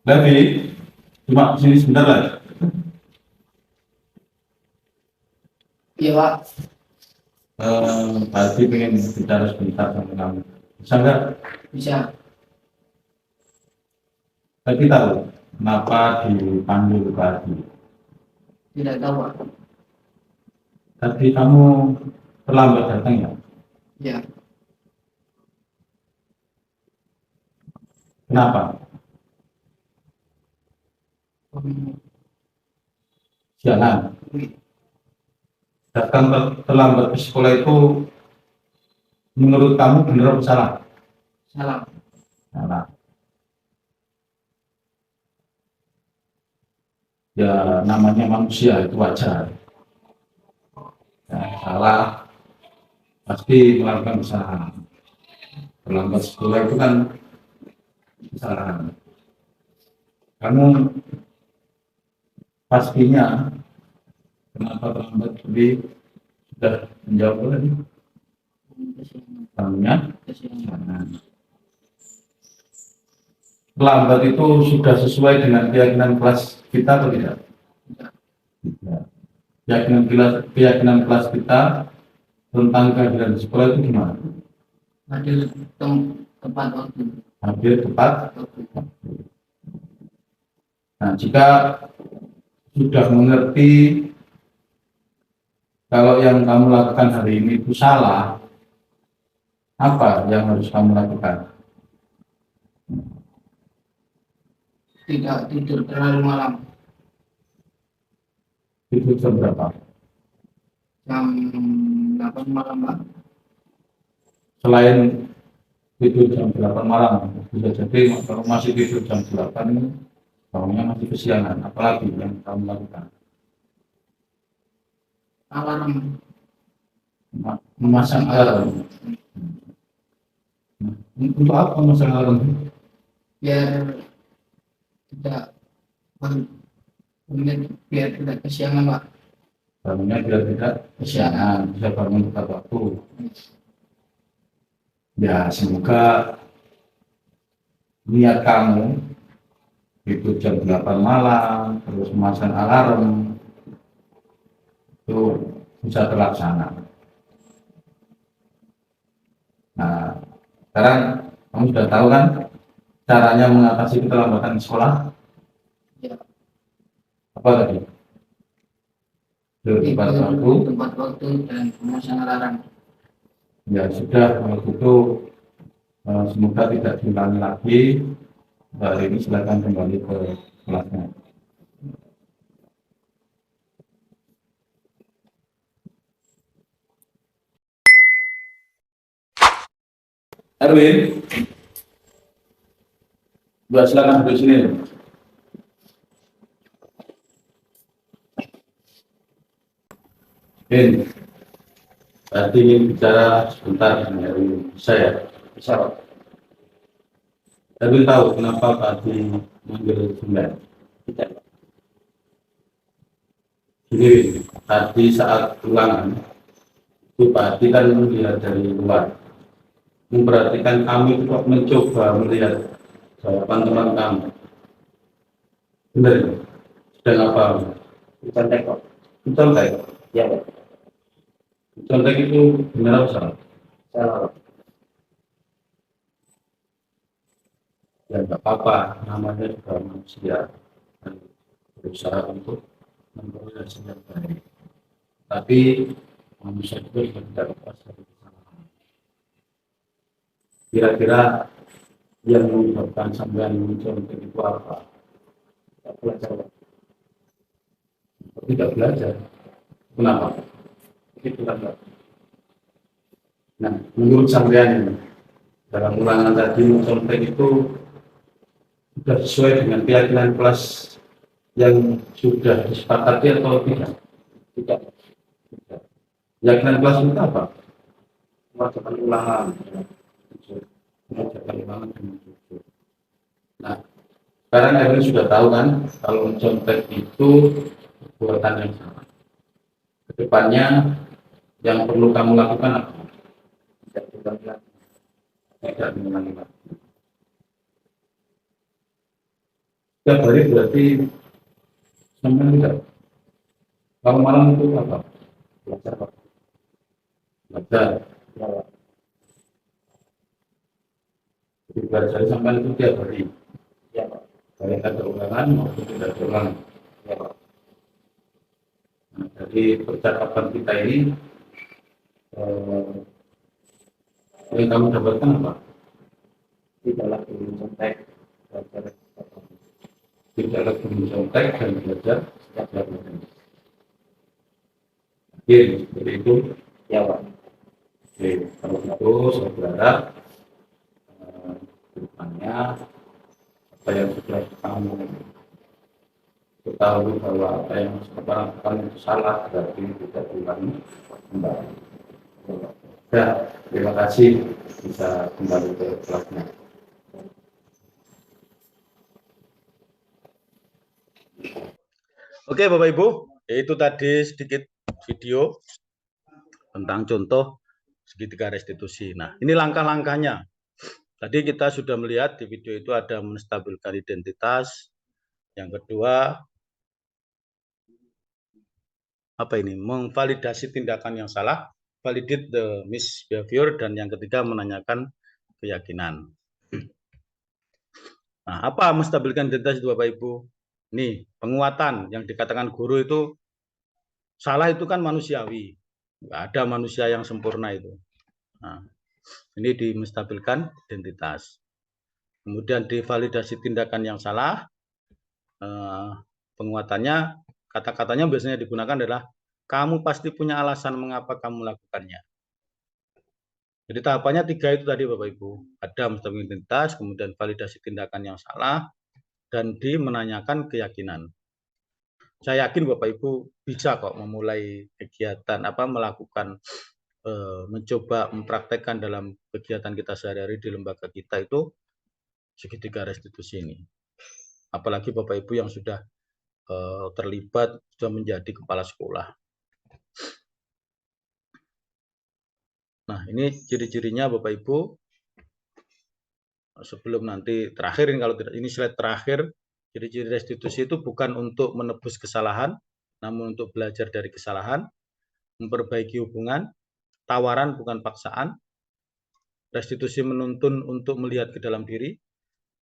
Levi, cuma sini sebentar lah. Iya, Pak. Tadi pengen bicara sebentar sama kamu. Bisa nggak? Bisa. Tadi tahu kenapa dipanggil tadi? Tidak tahu, Pak. Tadi kamu terlambat datang ya? Iya. Kenapa? Sialan. Datang terlambat ke sekolah itu menurut kamu benar atau salah? Salah. Salah. Ya namanya manusia itu wajar. Ya, salah pasti melakukan kesalahan. Terlambat sekolah itu kan kesalahan. Kamu pastinya kenapa terlambat lebih sudah menjawab tadi? Kamunya terlambat itu sudah sesuai dengan keyakinan kelas kita atau tidak? Tidak. Keyakinan kelas kita tentang kehadiran sekolah itu gimana? Hadir tepat waktu. Hadir tepat. Nah, jika sudah mengerti kalau yang kamu lakukan hari ini itu salah, apa yang harus kamu lakukan? Tidak tidur terlalu malam. Tidur jam berapa? Jam 8 malam, Pak. Selain tidur jam 8 malam. Bisa jadi kalau masih tidur jam 8, bangunnya masih kesiangan. Apalagi yang kamu lakukan? Alarm. Memasang alarm. Untuk apa memasang alarm? Biar tidak biar tidak kesiangan, Pak. Bangunnya biar tidak kesiangan, bisa bangun tepat waktu. Ya, semoga niat kamu itu jam 8 malam, terus memasang alarm, itu bisa terlaksana. Nah, sekarang kamu sudah tahu kan caranya mengatasi keterlambatan di sekolah? Ya. Apa tadi? Tepat waktu. Tepat waktu dan memasang alarm. Ya sudah, kalau gitu semoga tidak diulangi lagi. Hari ini silakan kembali ke kelasnya. Erwin, buat silakan duduk sini. Tadi ingin bicara sebentar dengan saya. Bisa, Pak? Erwin tahu kenapa tadi manggil 9? Tidak. Jadi tadi saat ulangan itu Pak Adi kan melihat dari luar, memperhatikan kami itu mencoba melihat jawaban teman kamu. Benar ya? Sedang apa? Contek kok. Contek? Ya Pak. Contek itu benar apa salah? Salah. Ya nggak apa-apa, namanya juga manusia dan berusaha untuk memperoleh hasil yang baik. Tapi manusia juga tidak lepas dari kesalahan. Kira-kira yang menyebabkan sampean mencontek itu apa? Tidak belajar. Tidak belajar. Kenapa? Itu kan. Nah, menurut sampean dalam ulangan tadi mencontek itu sudah sesuai dengan keyakinan kelas yang sudah disepakati atau tidak? Tidak. Keyakinan kelas itu apa? Mengerjakan ulangan. Mengerjakan ulangan dengan jujur. Nah, sekarang kalian sudah tahu kan kalau mencontek itu perbuatan yang salah. Kedepannya yang perlu kamu lakukan apa? Tidak diulangi lagi. Tidak diulangi lagi. Setiap hari berarti sampai tidak. Kalau malam itu apa? Belajar Pak. Belajar. Ya. Jadi belajar sampai itu tiap hari. Ya Pak. Baik ada ulangan maupun tidak ada ulangan. Ya Pak. Nah, dari percakapan kita ini yang kamu dapatkan apa? Tidak lagi mencontek, belajar. Tidak lagi mencontek dan belajar setiap hari. Oke, seperti itu. Ya Pak. Oke, kalau itu saya berharap depannya apa yang sudah kamu ketahui bahwa apa yang sekarang itu salah, berarti tidak diulangi kembali. Ya, terima kasih bisa kembali ke kelasnya. Oke Bapak Ibu, itu tadi sedikit video tentang contoh segitiga restitusi. Nah, ini langkah-langkahnya. Tadi kita sudah melihat di video itu ada menstabilkan identitas. Yang kedua, apa ini? Memvalidasi tindakan yang salah, validate the misbehavior, dan yang ketiga menanyakan keyakinan. Nah, apa menstabilkan identitas itu Bapak Ibu? Ini penguatan yang dikatakan guru itu salah itu kan manusiawi. Nggak ada manusia yang sempurna itu. Nah, ini dimestabilkan identitas. Kemudian divalidasi tindakan yang salah, penguatannya, kata-katanya biasanya digunakan adalah kamu pasti punya alasan mengapa kamu melakukannya. Jadi tahapannya 3 itu tadi Bapak Ibu. Ada menstabilkan identitas, kemudian validasi tindakan yang salah, dan menanyakan keyakinan. Saya yakin Bapak Ibu bisa kok memulai kegiatan melakukan mencoba mempraktekkan dalam kegiatan kita sehari-hari di lembaga kita itu segitiga restitusi ini. Apalagi Bapak Ibu yang sudah terlibat, sudah menjadi kepala sekolah. Nah, ini ciri-cirinya Bapak Ibu. Sebelum nanti terakhir, kalau tidak ini slide terakhir, ciri-ciri restitusi itu bukan untuk menebus kesalahan, namun untuk belajar dari kesalahan, memperbaiki hubungan, tawaran bukan paksaan, restitusi menuntun untuk melihat ke dalam diri,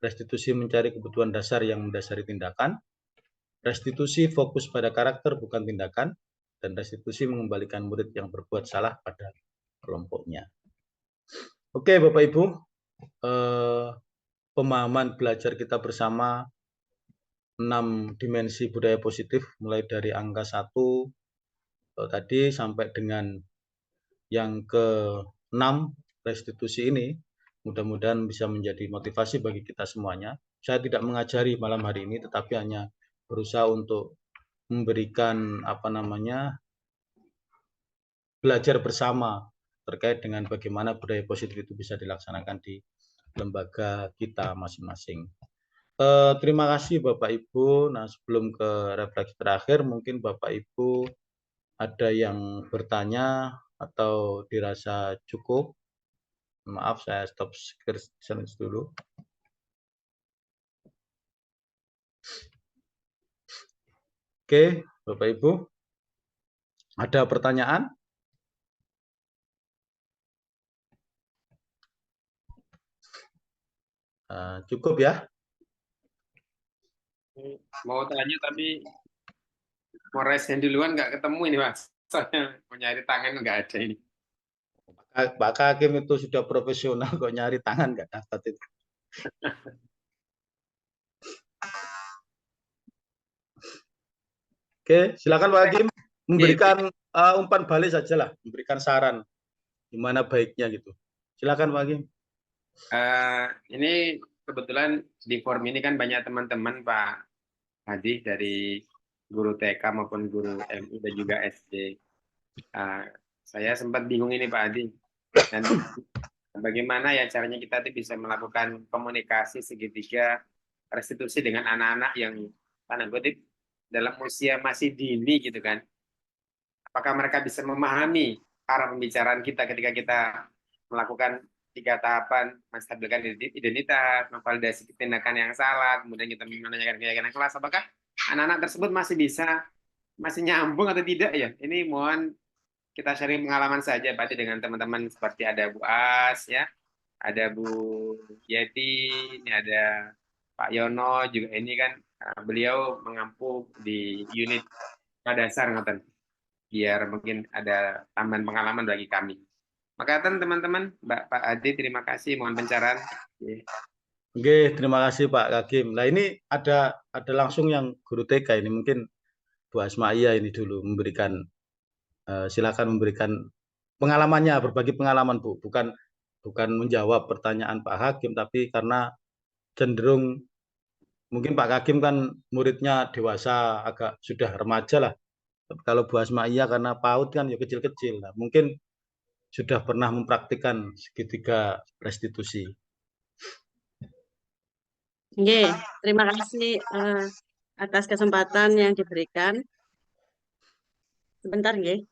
restitusi mencari kebutuhan dasar yang mendasari tindakan, restitusi fokus pada karakter bukan tindakan, dan restitusi mengembalikan murid yang berbuat salah pada kelompoknya. Oke Bapak Ibu, pemahaman belajar kita bersama 6 dimensi budaya positif, mulai dari angka 1 tadi sampai dengan yang ke-6 restitusi ini, mudah-mudahan bisa menjadi motivasi bagi kita semuanya. Saya tidak mengajari malam hari ini, tetapi hanya berusaha untuk memberikan belajar bersama terkait dengan bagaimana budaya positif itu bisa dilaksanakan di lembaga kita masing-masing. Terima kasih Bapak Ibu. Nah, sebelum ke refleksi terakhir, mungkin Bapak Ibu ada yang bertanya atau dirasa cukup. Maaf, saya stop screen dulu. Oke, Bapak Ibu, ada pertanyaan? Cukup ya? Mau tanya tapi mau resen duluan nggak ketemu ini Mas. Soalnya mau nyari tangan nggak ada ini. Pak Hakim itu sudah profesional kok nyari tangan nggak dapat itu. Oke, silakan Pak Hakim memberikan umpan balik saja lah, memberikan saran gimana baiknya gitu. Silakan Pak Hakim. Ini kebetulan di forum ini kan banyak teman-teman Pak Hadi dari guru TK maupun guru MI dan juga SD. Saya sempat bingung ini Pak Hadi. Dan bagaimana ya caranya kita bisa melakukan komunikasi segitiga restitusi dengan anak-anak yang tanda kutip dalam usia masih dini gitu kan. Apakah mereka bisa memahami arah pembicaraan kita ketika kita melakukan 3 tahapan, menstabilkan identitas, memvalidasi tindakan yang salah, kemudian kita menanyakan keyakinan kelas, apakah anak-anak tersebut masih nyambung atau tidak ya? Ini mohon kita sharing pengalaman saja, Pak, dengan teman-teman seperti ada Bu As, ya, ada Bu Yeti, ini ada Pak Yono juga, ini kan beliau mengampu di unit dasar ngoten, biar mungkin ada tambahan pengalaman bagi kami. Makatan teman-teman, Pak Adi, terima kasih, mohon pencerahan. Oke, terima kasih Pak Hakim. Nah ini ada langsung yang guru TK ini, mungkin Bu Asma'iyah ini dulu memberikan, silakan memberikan pengalamannya, berbagi pengalaman Bu, bukan menjawab pertanyaan Pak Hakim, tapi karena cenderung mungkin Pak Hakim kan muridnya dewasa, agak sudah remaja lah. Tapi kalau Bu Asma'iyah karena PAUD kan ya kecil-kecil. Nah, mungkin sudah pernah mempraktikkan segitiga restitusi. Oke, terima kasih atas kesempatan yang diberikan. Sebentar, nggih.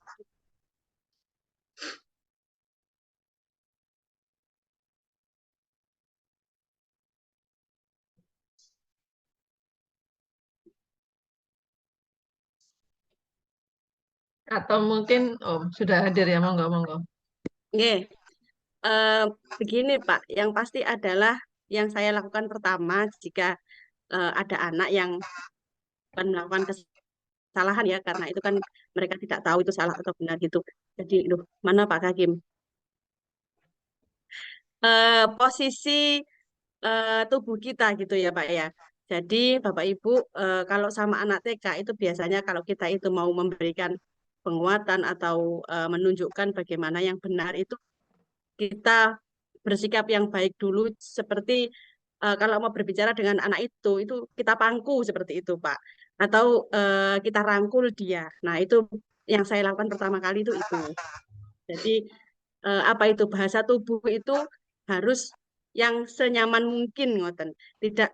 Atau mungkin sudah hadir ya, monggo. Oke, begini Pak, yang pasti adalah yang saya lakukan pertama jika ada anak yang melakukan kesalahan ya, karena itu kan mereka tidak tahu itu salah atau benar gitu. Jadi, mana Pak Hakim? Posisi tubuh kita gitu ya Pak ya. Jadi Bapak Ibu, kalau sama anak TK itu biasanya kalau kita itu mau memberikan penguatan atau menunjukkan bagaimana yang benar itu kita bersikap yang baik dulu, seperti kalau mau berbicara dengan anak itu kita pangku seperti itu, Pak. Atau kita rangkul dia. Nah, itu yang saya lakukan pertama kali itu. Jadi apa itu, bahasa tubuh itu harus yang senyaman mungkin, ngoten. Tidak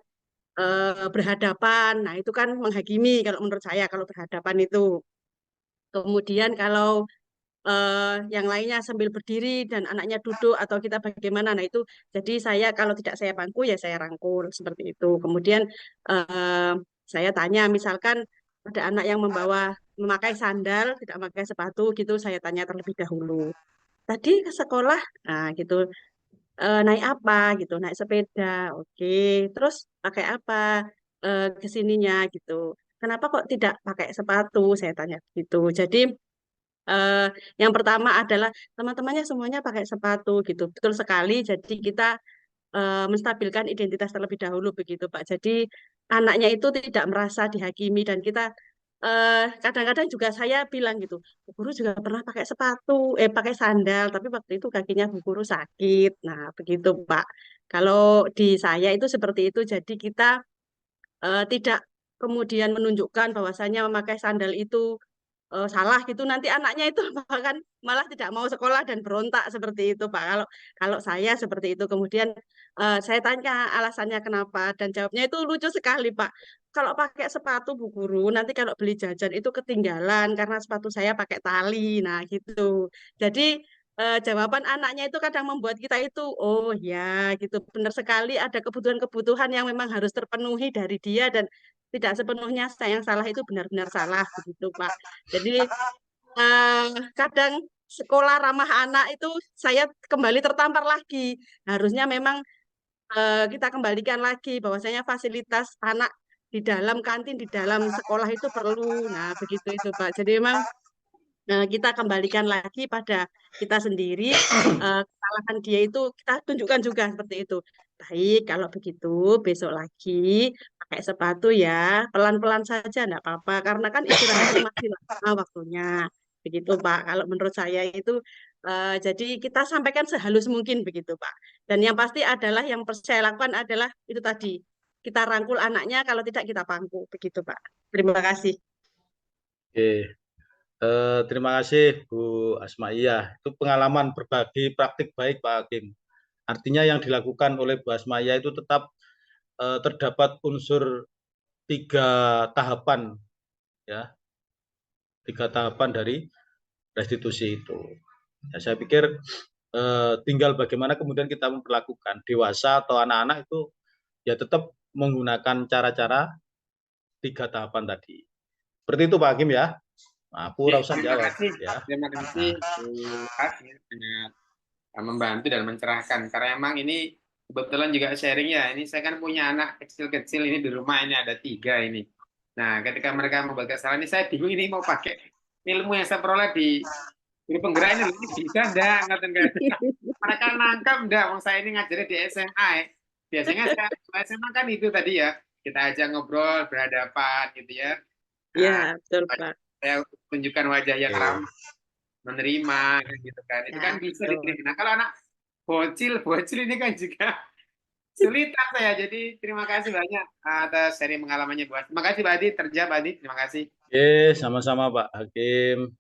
berhadapan. Nah, itu kan menghakimi kalau menurut saya kalau berhadapan itu. Kemudian kalau yang lainnya sambil berdiri dan anaknya duduk atau kita bagaimana, nah itu jadi saya kalau tidak saya bangku ya saya rangkul seperti itu. Kemudian eh, saya tanya, misalkan ada anak yang memakai sandal tidak memakai sepatu gitu, saya tanya terlebih dahulu, tadi ke sekolah, nah gitu, naik apa gitu, naik sepeda, oke, terus pakai apa kesininya gitu, kenapa kok tidak pakai sepatu, saya tanya gitu. Jadi Eh, yang pertama adalah teman-temannya semuanya pakai sepatu gitu. Betul sekali. Jadi kita menstabilkan identitas terlebih dahulu begitu, Pak. Jadi anaknya itu tidak merasa dihakimi, dan kita kadang-kadang juga saya bilang gitu, Bu Guru juga pernah pakai sepatu, pakai sandal, tapi waktu itu kakinya Bu Guru sakit. Nah, begitu, Pak. Kalau di saya itu seperti itu. Jadi kita tidak kemudian menunjukkan bahwasanya memakai sandal itu salah gitu, nanti anaknya itu bahkan malah tidak mau sekolah dan berontak seperti itu, Pak. Kalau kalau saya seperti itu, kemudian saya tanya alasannya kenapa, dan jawabnya itu lucu sekali, Pak. Kalau pakai sepatu Bu Guru, nanti kalau beli jajan itu ketinggalan karena sepatu saya pakai tali. Nah, gitu. Jadi jawaban anaknya itu kadang membuat kita itu, oh ya, gitu. Benar sekali, ada kebutuhan-kebutuhan yang memang harus terpenuhi dari dia, dan tidak sepenuhnya saya yang salah, itu benar-benar salah begitu, Pak. Jadi kadang sekolah ramah anak itu saya kembali tertampar lagi. Harusnya memang kita kembalikan lagi bahwasanya fasilitas anak di dalam kantin, di dalam sekolah itu perlu. Nah, begitu itu, Pak. Jadi memang kita kembalikan lagi pada kita sendiri, kesalahan dia itu kita tunjukkan juga seperti itu. Baik, kalau begitu besok lagi pakai sepatu ya, pelan-pelan saja enggak apa-apa, karena kan istirahatnya masih lama waktunya. Begitu, Pak. Kalau menurut saya itu jadi kita sampaikan sehalus mungkin begitu, Pak. Dan yang pasti adalah yang saya lakukan adalah itu tadi. Kita rangkul anaknya, kalau tidak kita pangku, begitu, Pak. Terima kasih. Oke. Terima kasih Bu Asma'iyah. Itu pengalaman berbagi praktik baik Pak Hakim. Artinya yang dilakukan oleh Bu Asma'iyah itu tetap terdapat unsur 3 tahapan, ya, 3 tahapan dari restitusi itu. Ya, saya pikir tinggal bagaimana kemudian kita memperlakukan dewasa atau anak-anak itu ya tetap menggunakan cara-cara 3 tahapan tadi. Seperti itu Pak Hakim ya. Nah, aku rasa jawab ya. Terima kasih Bu As, sangat membantu dan mencerahkan. Karena emang ini kebetulan juga sharing ya. Ini saya kan punya anak kecil-kecil ini di rumah, ini ada 3 ini. Nah, ketika mereka membuat kesalahan ini, saya bingung ini mau pakai ilmu yang saya peroleh di guru penggerak ini bisa enggak? Mereka nangkap enggak? Wong saya ini ngajarnya di SMA ya. Biasanya saya SMA kan itu tadi ya, kita aja ngobrol berhadapan gitu ya. Iya, betul, Pak. Saya tunjukkan wajah yang ramah, menerima gitu kan. Itu kan bisa diterima. Nah, kalau anak bocil ini kan juga sulitan saya. Jadi terima kasih banyak atas seri pengalamannya Bu. Terima kasih Pak Adi, terjawab Pak Adi. Terima kasih. Oke, sama-sama Pak Hakim.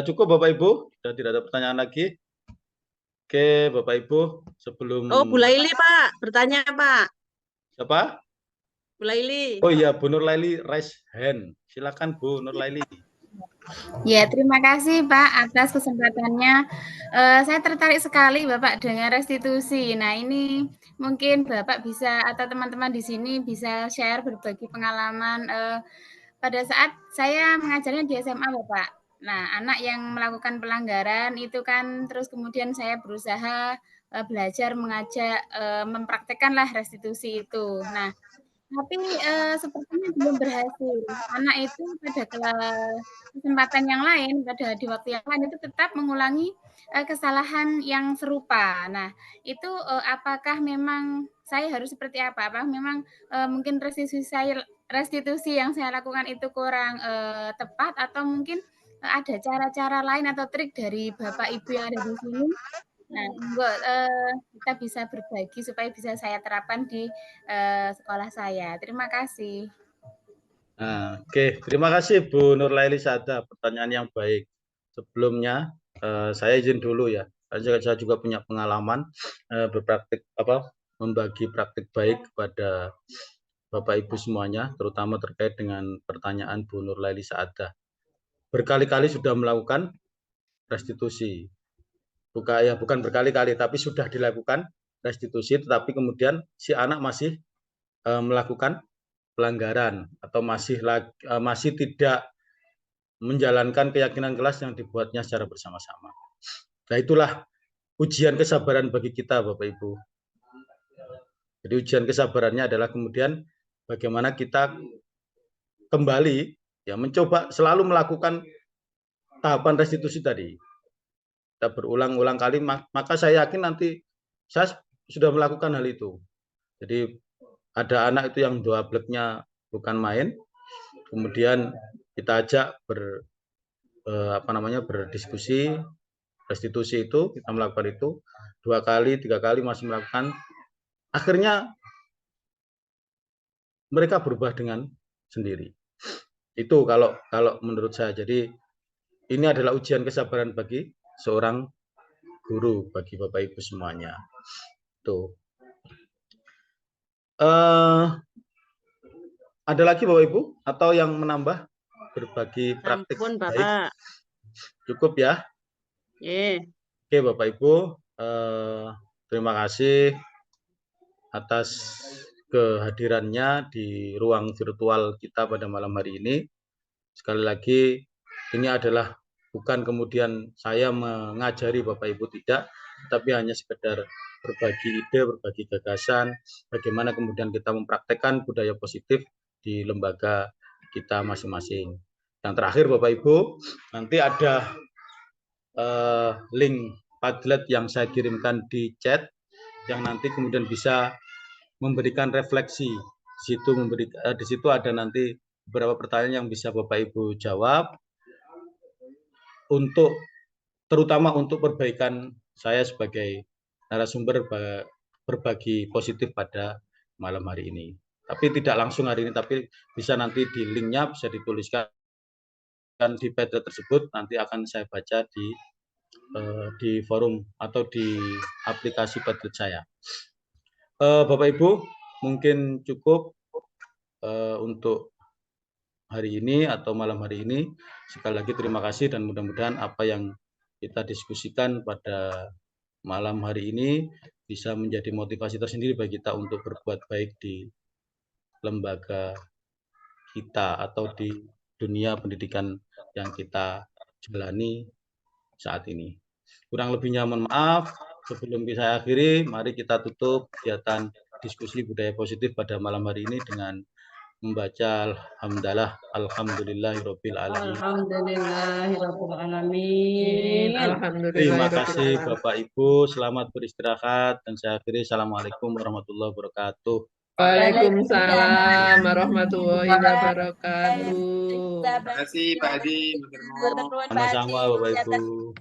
Cukup Bapak Ibu, sudah tidak ada pertanyaan lagi. Oke, Bapak Ibu, sebelum Bu Laili, Pak, bertanya, Pak. Siapa? Bu Laili. Oh iya, Bu Nur Laili raise hand. Silakan Bu Nur Laili. Ya, terima kasih Pak atas kesempatannya. Saya tertarik sekali Bapak dengan restitusi. Nah, ini mungkin Bapak bisa atau teman-teman di sini bisa share berbagi pengalaman pada saat saya mengajarnya di SMA Bapak. Nah, anak yang melakukan pelanggaran itu kan terus kemudian saya berusaha belajar mengajak mempraktekkanlah restitusi itu. Nah, tapi sepertinya belum berhasil. Anak itu pada kesempatan yang lain, di waktu yang lain itu tetap mengulangi kesalahan yang serupa. Nah, itu apakah memang saya harus seperti apa? Apakah memang mungkin restitusi yang saya lakukan itu kurang tepat, atau mungkin ada cara-cara lain atau trik dari Bapak Ibu yang ada di sini Nah, kita bisa berbagi supaya bisa saya terapkan di sekolah saya. Terima kasih. Nah, oke, terima kasih Bu Nurlaili Sada, pertanyaan yang baik. Sebelumnya saya izin dulu ya, saya juga punya pengalaman berpraktik membagi praktik baik kepada Bapak Ibu semuanya, terutama terkait dengan pertanyaan Bu Nurlaili Sada. Berkali-kali sudah melakukan restitusi. Bukan berkali-kali, tapi sudah dilakukan restitusi, tetapi kemudian si anak masih melakukan pelanggaran atau masih tidak menjalankan keyakinan kelas yang dibuatnya secara bersama-sama. Nah, itulah ujian kesabaran bagi kita, Bapak Ibu. Jadi ujian kesabarannya adalah kemudian bagaimana kita kembali ya mencoba selalu melakukan tahapan restitusi tadi. Kita berulang-ulang kali, maka saya yakin nanti saya sudah melakukan hal itu. Jadi ada anak itu yang doableknya bukan main, kemudian kita ajak berdiskusi, restitusi itu, kita melakukan itu 2 kali, 3 kali masih melakukan, akhirnya mereka berubah dengan sendiri. Itu kalau menurut saya. Jadi ini adalah ujian kesabaran bagi seorang guru, bagi Bapak Ibu semuanya. Tuh. Ada lagi Bapak Ibu atau yang menambah berbagi praktik Ampun, baik? Bapak. Cukup ya? Oke Bapak Ibu, terima kasih atas kehadirannya di ruang virtual kita pada malam hari ini. Sekali lagi, ini adalah bukan kemudian saya mengajari Bapak Ibu, tidak, tapi hanya sekedar berbagi ide, berbagi gagasan, bagaimana kemudian kita mempraktekkan budaya positif di lembaga kita masing-masing. Yang terakhir Bapak Ibu, nanti ada link Padlet yang saya kirimkan di chat, yang nanti kemudian bisa memberikan refleksi. Di situ ada nanti beberapa pertanyaan yang bisa Bapak Ibu jawab, terutama untuk perbaikan saya sebagai narasumber berbagi positif pada malam hari ini. Tapi tidak langsung hari ini, tapi bisa nanti di linknya bisa dituliskan di Padlet tersebut, nanti akan saya baca di forum atau di aplikasi Padlet saya. Bapak Ibu, mungkin cukup untuk hari ini atau malam hari ini. Sekali lagi terima kasih dan mudah-mudahan apa yang kita diskusikan pada malam hari ini bisa menjadi motivasi tersendiri bagi kita untuk berbuat baik di lembaga kita atau di dunia pendidikan yang kita jalani saat ini. Kurang lebihnya mohon maaf. Sebelum saya akhiri, mari kita tutup kegiatan diskusi budaya positif pada malam hari ini dengan membaca alhamdulillahirabbil alamin. Alhamdulillahirabbil alamin. Terima kasih Bapak Ibu, selamat beristirahat dan saya akhiri. Assalamualaikum warahmatullahi wabarakatuh. Waalaikumsalam warahmatullahi wabarakatuh. Terima kasih Pak Adi. Sama-sama Bapak Ibu.